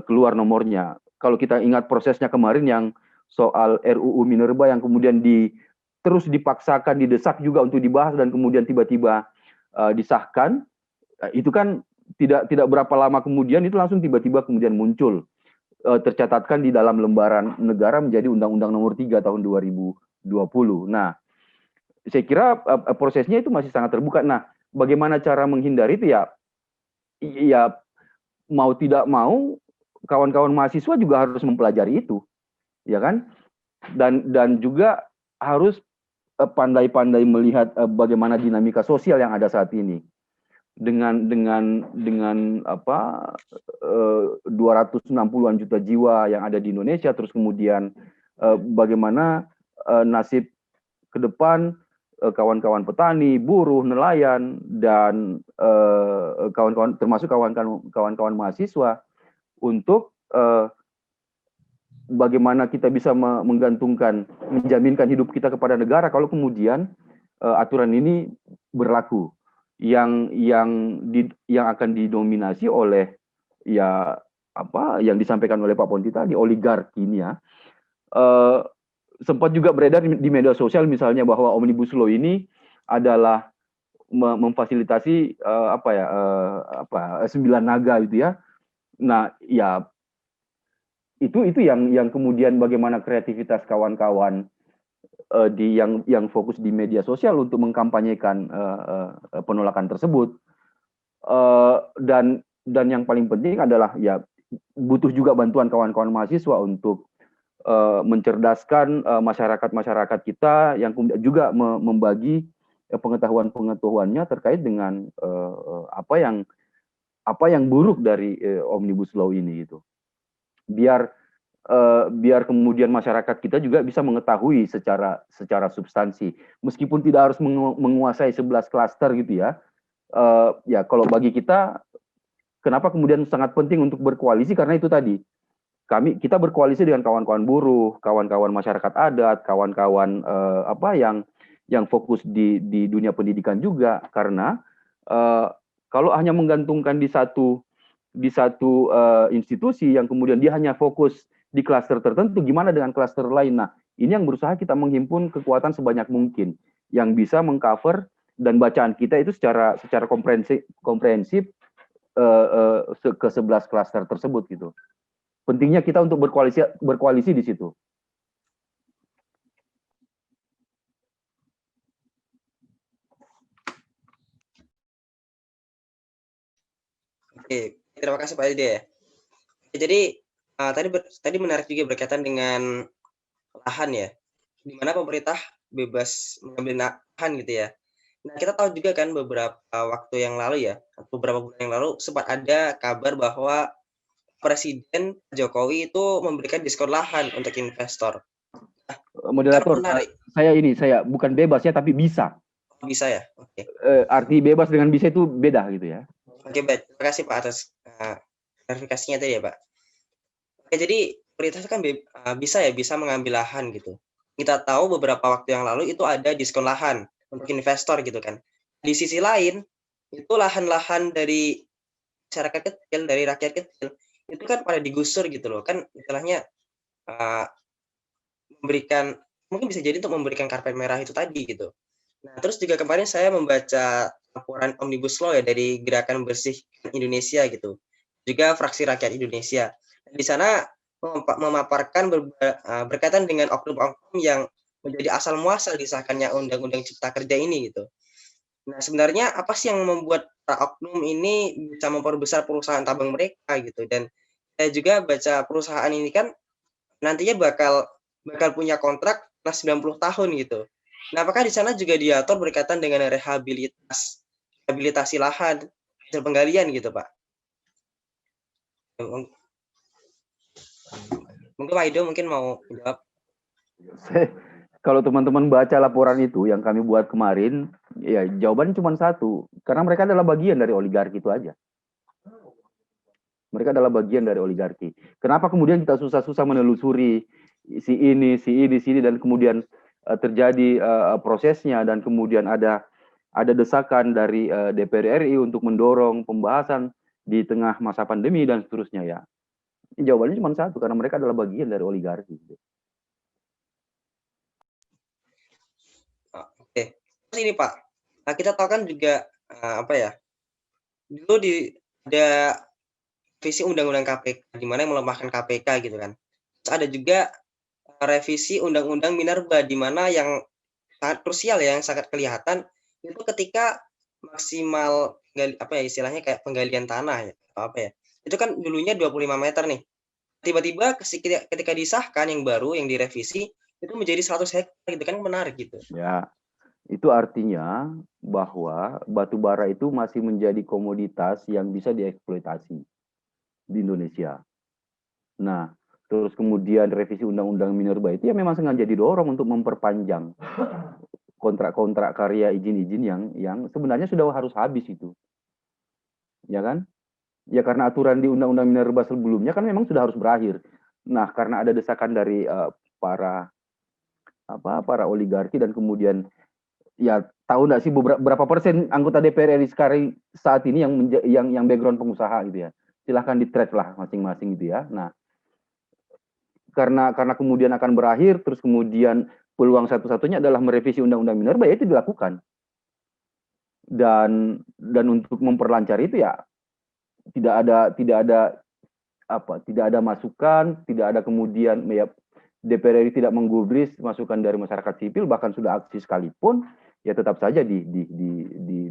keluar nomornya. Kalau kita ingat prosesnya kemarin yang soal RUU Minerba yang kemudian terus dipaksakan, didesak juga untuk dibahas dan kemudian tiba-tiba disahkan, itu kan tidak berapa lama kemudian itu langsung tiba-tiba kemudian muncul, tercatatkan di dalam lembaran negara menjadi Undang-Undang Nomor 3 tahun 2020. Nah, saya kira prosesnya itu masih sangat terbuka. Nah, bagaimana cara menghindari itu ya mau tidak mau kawan-kawan mahasiswa juga harus mempelajari itu, ya kan? Dan juga harus pandai-pandai melihat bagaimana dinamika sosial yang ada saat ini dengan 260-an juta jiwa yang ada di Indonesia, terus kemudian bagaimana nasib ke depan kawan-kawan petani, buruh, nelayan, dan kawan-kawan termasuk kawan-kawan mahasiswa untuk bagaimana kita bisa menjaminkan hidup kita kepada negara kalau kemudian aturan ini berlaku yang akan didominasi oleh yang disampaikan oleh Pak Ponti tadi, oligarki ini ya. Sempat juga beredar di media sosial misalnya bahwa Omnibus Law ini adalah memfasilitasi 9 naga gitu ya. Nah, ya itu yang kemudian bagaimana kreativitas kawan-kawan yang fokus di media sosial untuk mengkampanyekan penolakan tersebut, dan yang paling penting adalah ya butuh juga bantuan kawan-kawan mahasiswa untuk mencerdaskan masyarakat kita yang juga membagi pengetahuannya terkait dengan apa yang buruk dari Omnibus Law ini gitu. Biar kemudian masyarakat kita juga bisa mengetahui secara substansi, meskipun tidak harus menguasai 11 klaster gitu ya. Ya kalau bagi kita, kenapa kemudian sangat penting untuk berkoalisi, karena itu tadi kita berkoalisi dengan kawan-kawan buruh, kawan-kawan masyarakat adat, kawan-kawan yang fokus di dunia pendidikan juga, karena Eh, Kalau hanya menggantungkan di satu institusi yang kemudian dia hanya fokus di klaster tertentu, gimana dengan klaster lain? Nah, ini yang berusaha kita menghimpun kekuatan sebanyak mungkin yang bisa mengcover, dan bacaan kita itu secara komprehensif ke 11 klaster tersebut gitu. Pentingnya kita untuk berkoalisi di situ. Oke, terima kasih Pak Ide ya. Jadi tadi menarik juga berkaitan dengan lahan ya, di mana pemerintah bebas mengambil lahan gitu ya. Nah, kita tahu juga kan beberapa waktu yang lalu ya, atau beberapa bulan yang lalu sempat ada kabar bahwa Presiden Jokowi itu memberikan diskon lahan untuk investor. Kan Moderator, menarik. saya bukan bebas ya, tapi bisa. Bisa ya? Oke. Arti bebas dengan bisa itu beda gitu ya. Oke, baik. Terima kasih Pak atas klarifikasinya tadi ya, Pak. Oke, jadi pemerintah itu kan bisa mengambil lahan gitu. Kita tahu beberapa waktu yang lalu itu ada diskon lahan untuk investor gitu kan. Di sisi lain, itu lahan-lahan dari masyarakat kecil, dari rakyat kecil, itu kan pada digusur gitu loh. Kan istilahnya memberikan, mungkin bisa jadi untuk memberikan karpet merah itu tadi gitu. Nah, terus juga kemarin saya membaca laporan Omnibus Law ya dari Gerakan Bersih Indonesia gitu. Juga Fraksi Rakyat Indonesia. Di sana memaparkan berkaitan dengan oknum-oknum yang menjadi asal muasal disahkannya Undang-Undang Cipta Kerja ini gitu. Nah, sebenarnya apa sih yang membuat oknum ini bisa memperbesar perusahaan tambang mereka gitu? Dan saya juga baca perusahaan ini kan nantinya bakal punya kontrak 90 tahun gitu. Nah, apakah di sana juga diatur berkaitan dengan rehabilitasi lahan hasil penggalian gitu, Pak? Mungkin Pak Ido mungkin mau menjawab. Kalau teman-teman baca laporan itu yang kami buat kemarin, ya jawabannya cuma satu, karena mereka adalah bagian dari oligarki itu aja. Mereka adalah bagian dari oligarki. Kenapa kemudian kita susah-susah menelusuri si ini, dan kemudian terjadi prosesnya, dan kemudian ada desakan dari DPR RI untuk mendorong pembahasan di tengah masa pandemi dan seterusnya ya. Jawabannya cuma satu, karena mereka adalah bagian dari oligarki. Oke. Terus ini Pak, nah kita tahu kan juga apa ya? Dulu ada revisi Undang-Undang KPK di mana yang melemahkan KPK gitu kan. Terus ada juga revisi Undang-Undang Minerba di mana yang sangat krusial ya, yang sangat kelihatan itu ketika maksimal apa ya istilahnya kayak penggalian tanah ya atau apa ya. Itu kan dulunya 25 meter nih. Tiba-tiba ketika disahkan yang baru yang direvisi itu menjadi 100 hektar gitu kan, menarik gitu. Ya, itu artinya bahwa batu bara itu masih menjadi komoditas yang bisa dieksploitasi di Indonesia. Nah, terus kemudian revisi Undang-Undang Minerba itu ya memang sengaja didorong untuk memperpanjang kontrak-kontrak karya izin-izin yang sebenarnya sudah harus habis itu. Ya kan? Ya karena aturan di Undang-Undang Minerba sebelumnya kan memang sudah harus berakhir. Nah, karena ada desakan dari para oligarki, dan kemudian ya tahu nggak sih berapa persen anggota DPR RI sekarang saat ini yang background pengusaha gitu ya. Silahkan di-track lah masing-masing gitu ya. Nah, karena kemudian akan berakhir, terus kemudian peluang satu-satunya adalah merevisi Undang-Undang Minerba, ya itu dilakukan. Dan untuk memperlancar itu ya tidak ada masukan, tidak ada kemudian ya DPR RI tidak menggubris masukan dari masyarakat sipil, bahkan sudah aksi sekalipun ya tetap saja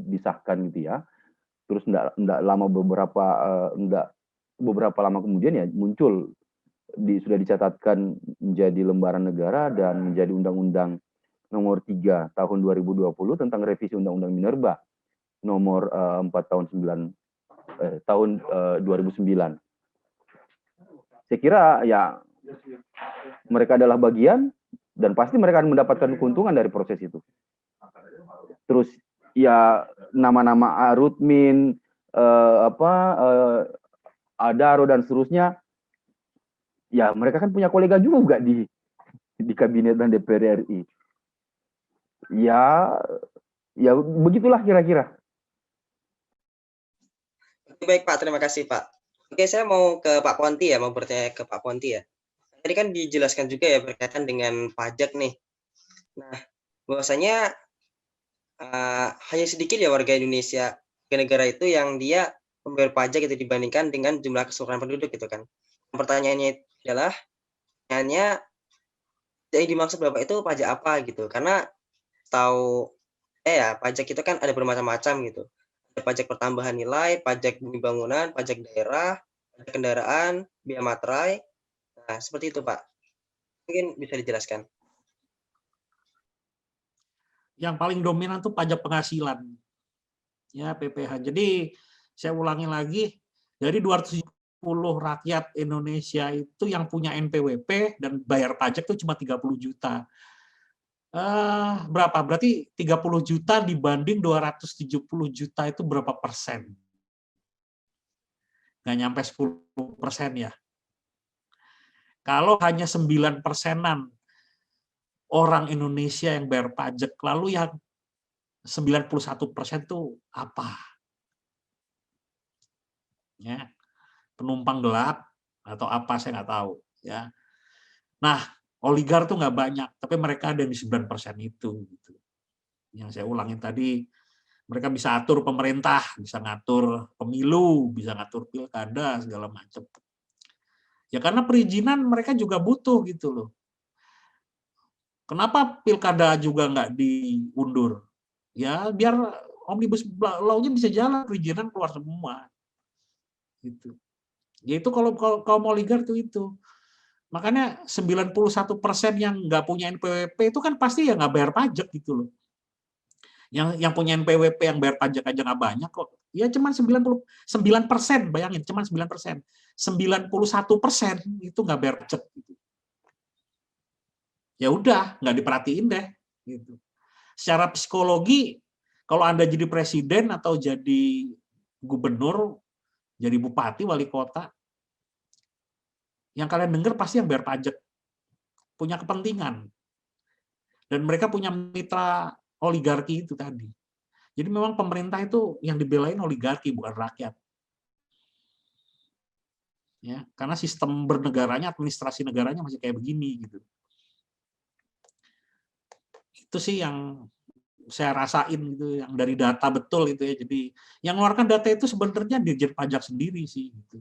disahkan gitu ya. Terus beberapa lama kemudian ya muncul sudah dicatatkan menjadi lembaran negara dan menjadi Undang-Undang nomor 3 tahun 2020 tentang revisi Undang-Undang Minerba nomor 4 tahun 2009. Saya kira ya mereka adalah bagian dan pasti mereka akan mendapatkan keuntungan dari proses itu. Terus ya nama-nama Arutmin, Adaro dan seterusnya, ya mereka kan punya kolega juga di kabinet dan DPR RI. Ya begitulah kira-kira. Baik Pak, terima kasih Pak. Oke, saya mau ke Pak Ponti ya, mau bertanya ke Pak Ponti ya. Tadi kan dijelaskan juga ya berkaitan dengan pajak nih. Nah, bahwasanya hanya sedikit ya warga Indonesia ke negara itu yang dia membayar pajak itu dibandingkan dengan jumlah keseluruhan penduduk gitu kan. Pertanyaannya adalah, pertanyaannya yang dimaksud Bapak itu pajak apa gitu? Karena tahu ya pajak itu kan ada bermacam-macam gitu. Ada pajak pertambahan nilai, pajak bumi bangunan, pajak daerah, pajak kendaraan, biaya materai. Nah, seperti itu Pak. Mungkin bisa dijelaskan. Yang paling dominan tuh pajak penghasilan. Ya, PPh. Jadi saya ulangi lagi, dari 270 rakyat Indonesia itu yang punya NPWP dan bayar pajak itu cuma 30 juta. Berapa? Berarti 30 juta dibanding 270 juta itu berapa persen? Nggak nyampe 10% ya. Kalau hanya 9%-an orang Indonesia yang bayar pajak, lalu yang 91% itu apa? Ya, penumpang gelap atau apa saya nggak tahu. Ya, nah oligar tuh nggak banyak, tapi mereka ada di 9% itu. Gitu. Yang saya ulangin tadi, mereka bisa atur pemerintah, bisa ngatur pemilu, bisa ngatur pilkada segala macam. Ya karena perizinan mereka juga butuh gitu loh. Kenapa pilkada juga nggak diundur? Ya biar omnibus law-nya bisa jalan, perizinan keluar semua. Gitu. Ya itu kalau kaum oligar itu. Makanya 91% yang nggak punya NPWP itu kan pasti ya nggak bayar pajak gitu loh. Yang punya NPWP yang bayar pajak aja nggak banyak kok. Ya cuma 99%, bayangin, cuma 9%. 91% itu nggak bayar pajak. Gitu. Ya udah, nggak diperhatiin deh. Gitu. Secara psikologi, kalau Anda jadi presiden atau jadi gubernur, jadi bupati, wali kota, yang kalian dengar pasti yang bayar pajak, punya kepentingan. Dan mereka punya mitra oligarki itu tadi. Jadi memang pemerintah itu yang dibelain oligarki, bukan rakyat. Ya, karena sistem bernegaranya, administrasi negaranya masih kayak begini. Gitu. Itu sih yang saya rasain gitu, yang dari data betul itu ya. Jadi yang mengeluarkan data itu sebenarnya Dirjen Pajak sendiri sih. Gitu.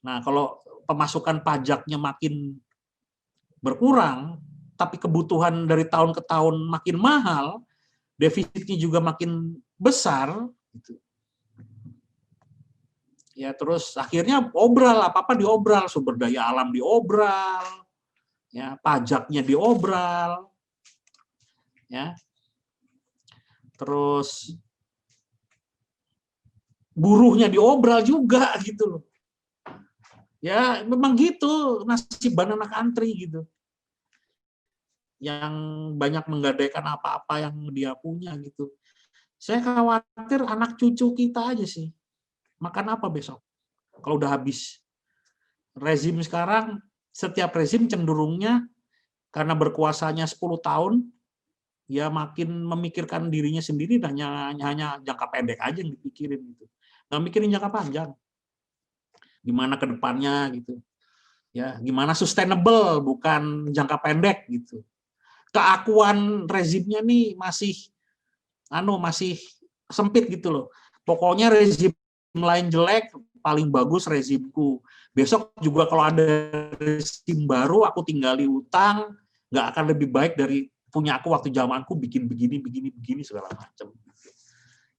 Nah, kalau pemasukan pajaknya makin berkurang, tapi kebutuhan dari tahun ke tahun makin mahal, defisitnya juga makin besar, gitu. Ya terus akhirnya obral, apa-apa diobral, sumber daya alam diobral, ya pajaknya diobral, ya terus buruhnya diobral juga gitu loh. Ya memang gitu nasib anak country gitu. Yang banyak menggadaikan apa-apa yang dia punya gitu. Saya khawatir anak cucu kita aja sih. Makan apa besok? Kalau udah habis. Rezim sekarang, setiap rezim cenderungnya karena berkuasanya 10 tahun, ya makin memikirkan dirinya sendiri dan hanya jangka pendek aja yang dipikirin gitu. Nggak mikirin jangka panjang. Gimana ke depannya gitu. Ya, gimana sustainable bukan jangka pendek gitu. Keakuan rezimnya nih masih sempit gitu loh. Pokoknya rezim lain jelek, paling bagus rezimku. Besok juga kalau ada rezim baru, aku tinggali utang, nggak akan lebih baik dari punya aku waktu zamanku bikin begini segala macam.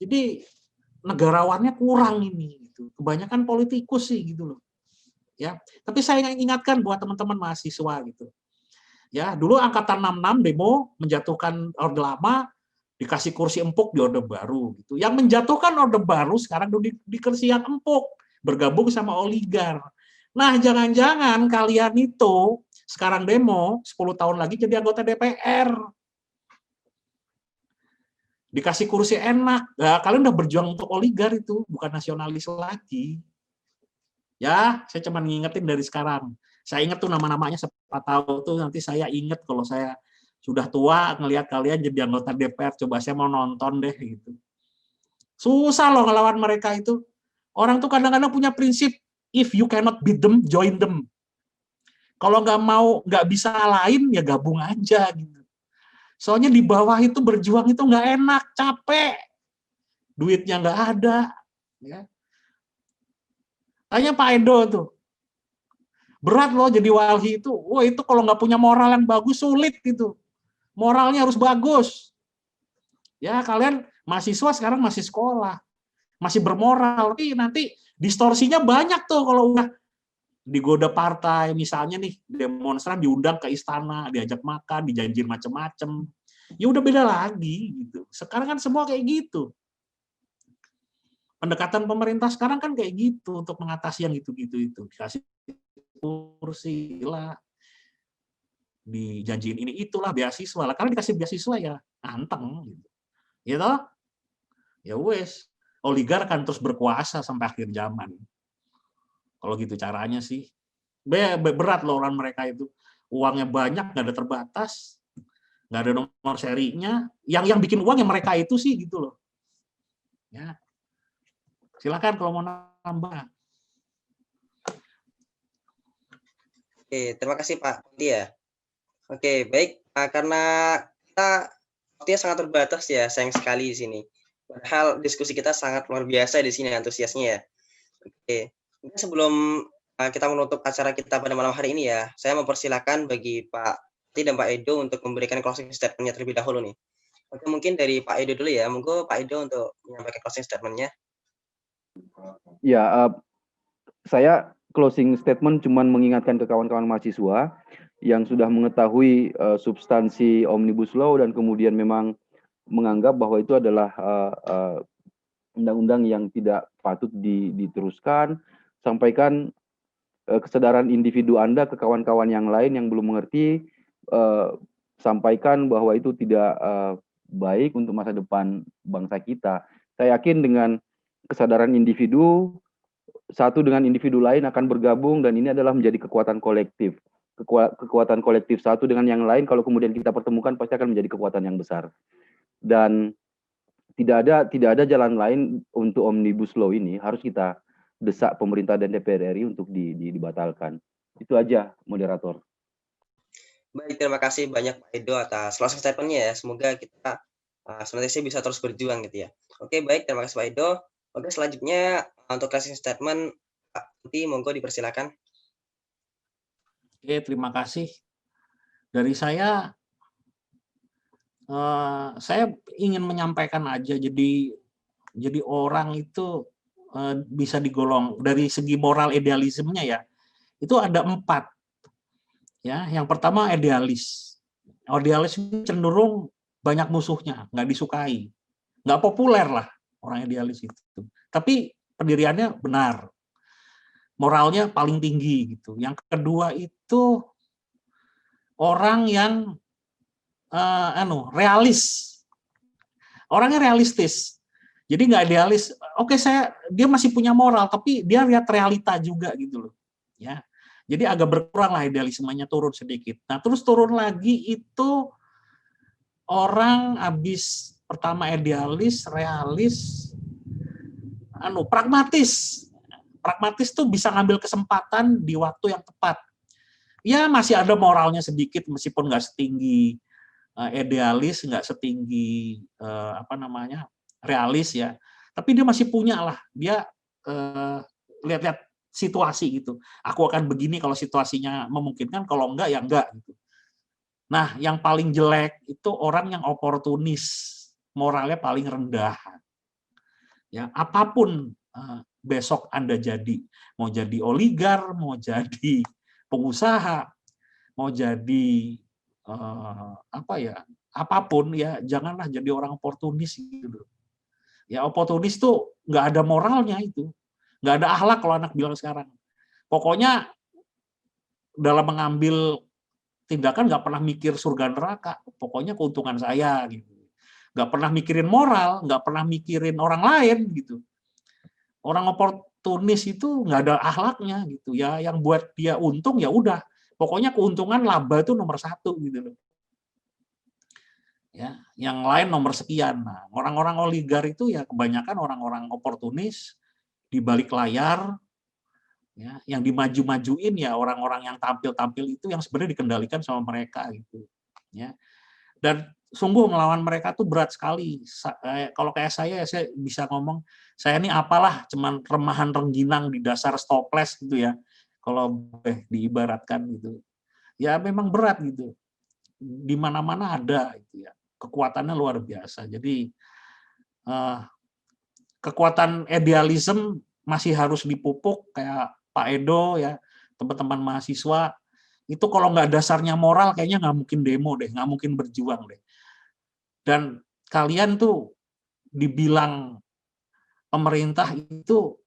Jadi negarawannya kurang ini. Gitu. Kebanyakan politikus sih gitu loh. Ya, tapi saya ingatkan buat teman-teman mahasiswa gitu. Ya, dulu angkatan 66 demo menjatuhkan Orde Lama, dikasih kursi empuk di Orde Baru gitu. Yang menjatuhkan Orde Baru sekarang di kursi yang empuk, bergabung sama oligar. Nah, jangan-jangan kalian itu sekarang demo 10 tahun lagi jadi anggota DPR. Dikasih kursi enak. Nah, kalian udah berjuang untuk oligar itu, bukan nasionalis lagi. Ya, saya cuma ngingetin dari sekarang. Saya ingat tuh nama-namanya, siapa tahu tuh nanti saya ingat kalau saya sudah tua ngelihat kalian jadi anggota DPR, coba saya mau nonton deh gitu. Susah loh ngelawan mereka itu. Orang tuh kadang-kadang punya prinsip, if you cannot beat them, join them. Kalau nggak bisa lain, ya gabung aja gitu. Soalnya di bawah itu berjuang itu nggak enak, capek, duitnya nggak ada. Ya. Tanya Pak Edo tuh, berat loh jadi walhi itu. Wah itu kalau nggak punya moral yang bagus sulit gitu. Moralnya harus bagus. Ya kalian mahasiswa sekarang masih sekolah, masih bermoral, tapi nanti distorsinya banyak tuh kalau udah digoda partai, misalnya nih demonstran diundang ke istana, diajak makan, dijanjin macem-macem, ya udah beda lagi gitu. Sekarang kan semua kayak gitu. Pendekatan pemerintah sekarang kan kayak gitu untuk mengatasi yang gitu-gitu itu. Dikasih kursi lah, dijanjiin ini itulah beasiswa lah. Karena dikasih beasiswa ya anteng gitu. Ya toh? Ya wes, oligar kan terus berkuasa sampai akhir zaman. Kalau gitu caranya sih. Berat loh orang mereka itu. Uangnya banyak, nggak ada terbatas, nggak ada nomor serinya. Yang bikin uang yang mereka itu sih gitu loh. Ya. Silakan kalau mau nambah. Oke, terima kasih Pak Dia. Oke, baik. Karena kita waktunya sangat terbatas ya, sayang sekali di sini. Padahal diskusi kita sangat luar biasa di sini antusiasnya ya. Oke, sebelum kita menutup acara kita pada malam hari ini ya, saya mempersilahkan bagi Pak Ti dan Pak Edo untuk memberikan closing statement-nya terlebih dahulu nih. Oke, mungkin dari Pak Edo dulu ya. Monggo Pak Edo untuk menyampaikan closing statement-nya. Ya, saya closing statement cuman mengingatkan ke kawan-kawan mahasiswa yang sudah mengetahui substansi Omnibus Law dan kemudian memang menganggap bahwa itu adalah undang-undang yang tidak patut diteruskan, sampaikan kesadaran individu Anda ke kawan-kawan yang lain yang belum mengerti, sampaikan bahwa itu tidak baik untuk masa depan bangsa kita. Saya yakin dengan kesadaran individu, satu dengan individu lain akan bergabung dan ini adalah menjadi kekuatan kolektif. Kekuatan kolektif satu dengan yang lain kalau kemudian kita pertemukan pasti akan menjadi kekuatan yang besar. Dan tidak ada jalan lain untuk Omnibus Law ini, harus kita desak pemerintah dan DPR RI untuk dibatalkan. Itu aja, moderator. Baik, terima kasih banyak Pak Edo atas closing statement-nya ya. Semoga kita senantiasa bisa terus berjuang gitu ya. Oke, baik, terima kasih Pak Edo. Oke, selanjutnya untuk closing statement Pak Ti, monggo dipersilakan. Oke, terima kasih. Dari saya ingin menyampaikan aja, jadi orang itu bisa digolong dari segi moral idealismenya ya, itu ada 4. Ya, yang pertama idealis. Idealis cenderung banyak musuhnya, nggak disukai, nggak populer lah orang idealis itu. Tapi pendiriannya benar, moralnya paling tinggi gitu. Yang kedua itu orang yang realis, orangnya realistis. Jadi nggak idealis. Oke, dia masih punya moral, tapi dia lihat realita juga gitu loh. Ya, jadi agak berkurang lah idealismenya, turun sedikit. Nah, terus turun lagi itu orang habis pertama idealis, realis, pragmatis. Pragmatis tuh bisa ngambil kesempatan di waktu yang tepat. Ya masih ada moralnya sedikit meskipun nggak setinggi idealis, nggak setinggi realis ya. Tapi dia masih punya lah. Dia lihat-lihat situasi gitu. Aku akan begini kalau situasinya memungkinkan, kalau enggak ya enggak gitu. Nah, yang paling jelek itu orang yang oportunis, moralnya paling rendah. Ya, apapun besok Anda jadi, mau jadi oligar, mau jadi pengusaha, mau jadi apapun ya, janganlah jadi orang oportunis gitu. Ya, oportunis tuh nggak ada moralnya itu, nggak ada akhlak kalau anak bilang sekarang. Pokoknya dalam mengambil tindakan nggak pernah mikir surga neraka, pokoknya keuntungan saya gitu. Nggak pernah mikirin moral, nggak pernah mikirin orang lain gitu. Orang oportunis itu nggak ada akhlaknya gitu ya, yang buat dia untung ya udah, pokoknya keuntungan laba itu nomor 1 gitu loh. Ya, yang lain nomor sekian. Nah, orang-orang oligar itu ya kebanyakan orang-orang oportunis di balik layar, ya, yang dimaju-majuin ya orang-orang yang tampil-tampil itu yang sebenarnya dikendalikan sama mereka gitu, ya. Dan sungguh melawan mereka tuh berat sekali. Kalau kayak saya bisa ngomong, saya ini apalah, cuman remahan rengginang di dasar toples gitu ya, kalau boleh diibaratkan gitu. Ya memang berat gitu. Di mana-mana ada gitu ya. Kekuatannya luar biasa. Jadi kekuatan idealisme masih harus dipupuk kayak Pak Edo ya, teman-teman mahasiswa itu kalau nggak dasarnya moral kayaknya nggak mungkin demo deh, nggak mungkin berjuang deh. Dan kalian tuh dibilang pemerintah itu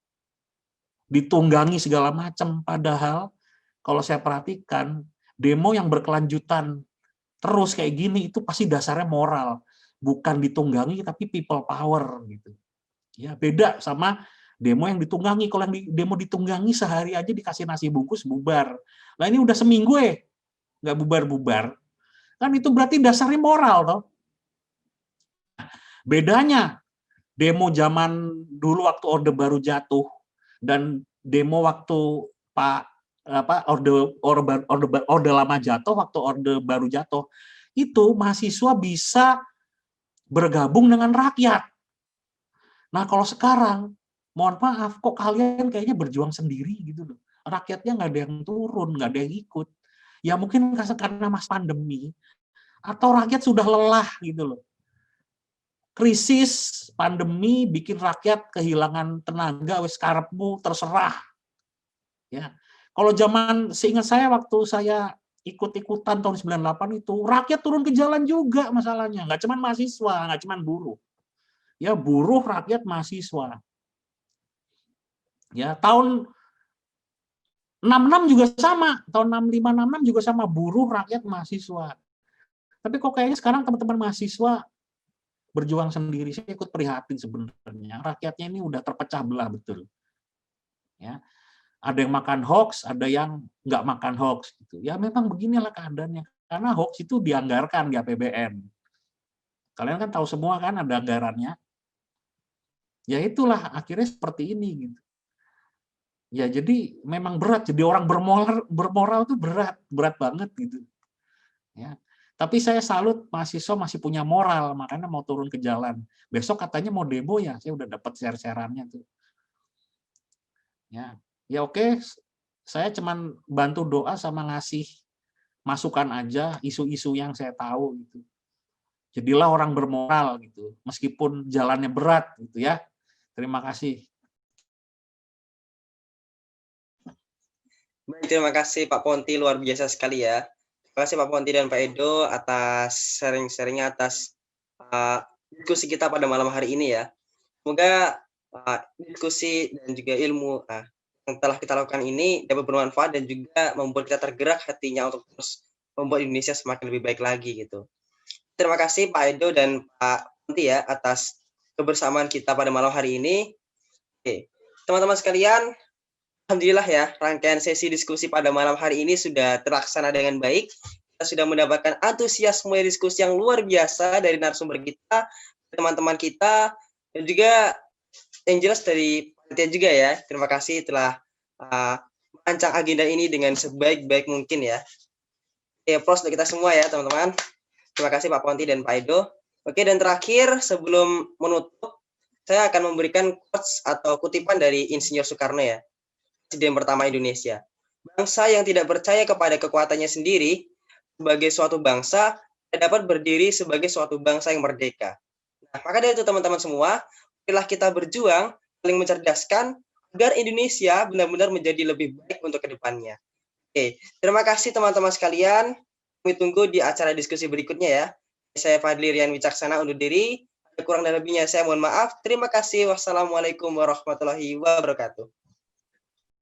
ditunggangi segala macam, padahal kalau saya perhatikan demo yang berkelanjutan terus kayak gini itu pasti dasarnya moral, bukan ditunggangi tapi people power gitu. Ya beda sama demo yang ditunggangi. Kalau yang demo ditunggangi sehari aja dikasih nasi bungkus bubar. Nah ini udah seminggu nggak bubar-bubar. Kan itu berarti dasarnya moral toh. Bedanya demo zaman dulu waktu Orde Baru jatuh dan demo waktu Orde Lama jatuh, waktu Orde Baru jatuh, itu mahasiswa bisa bergabung dengan rakyat. Nah kalau sekarang, mohon maaf, kok kalian kayaknya berjuang sendiri gitu loh. Rakyatnya nggak ada yang turun, nggak ada yang ikut. Ya mungkin karena mas pandemi, atau rakyat sudah lelah gitu loh. Krisis, pandemi, bikin rakyat kehilangan tenaga, wes karepmu terserah. Ya. Kalau seingat saya waktu saya ikut-ikutan tahun 98 itu, rakyat turun ke jalan juga masalahnya. Nggak cuma mahasiswa, nggak cuma buruh. Ya buruh, rakyat, mahasiswa. Ya tahun 66 juga sama, tahun 65 66 juga sama, buruh, rakyat, mahasiswa. Tapi kok kayaknya sekarang teman-teman mahasiswa berjuang sendiri. Saya ikut prihatin sebenarnya. Rakyatnya ini udah terpecah belah betul. Ya. Ada yang makan hoax, ada yang nggak makan hoax gitu. Ya memang beginilah keadaannya. Karena hoax itu dianggarkan di APBN. Kalian kan tahu semua kan ada anggarannya. Ya itulah akhirnya seperti ini gitu. Ya jadi memang berat. Jadi orang bermoral itu berat banget gitu. Ya. Tapi saya salut mahasiswa masih punya moral, makanya mau turun ke jalan. Besok katanya mau demo ya, saya udah dapat share-sharannya tuh. Ya oke, saya cuman bantu doa sama ngasih masukan aja, isu-isu yang saya tahu gitu. Jadilah orang bermoral gitu, meskipun jalannya berat gitu ya. Terima kasih. Baik, terima kasih Pak Ponti, luar biasa sekali ya. Terima kasih Pak Ponti dan Pak Edo atas sharing-sharingnya, atas diskusi kita pada malam hari ini ya. Semoga diskusi dan juga ilmu yang telah kita lakukan ini dapat bermanfaat dan juga membuat kita tergerak hatinya untuk terus membuat Indonesia semakin lebih baik lagi gitu. Terima kasih Pak Edo dan Pak Ponti ya atas kebersamaan kita pada malam hari ini. Oke, teman-teman sekalian, alhamdulillah ya, rangkaian sesi diskusi pada malam hari ini sudah terlaksana dengan baik. Kita sudah mendapatkan antusiasme diskusi yang luar biasa dari narasumber kita, teman-teman kita, dan juga yang jelas dari panitia juga ya. Terima kasih telah merancang agenda ini dengan sebaik-baik mungkin ya. Props untuk kita semua ya teman-teman. Terima kasih Pak Ponti dan Pak Edo. Oke, dan terakhir sebelum menutup, saya akan memberikan quotes atau kutipan dari Insinyur Soekarno ya. Presiden pertama Indonesia. Bangsa yang tidak percaya kepada kekuatannya sendiri sebagai suatu bangsa tidak dapat berdiri sebagai suatu bangsa yang merdeka. Nah, maka dari itu teman-teman semua, marilah kita berjuang, saling mencerdaskan agar Indonesia benar-benar menjadi lebih baik untuk kedepannya. Oke, terima kasih teman-teman sekalian. Kami tunggu di acara diskusi berikutnya ya. Saya Fadli Rian Wicaksana undur diri. Kurang dan lebihnya saya mohon maaf. Terima kasih. Wassalamualaikum warahmatullahi wabarakatuh.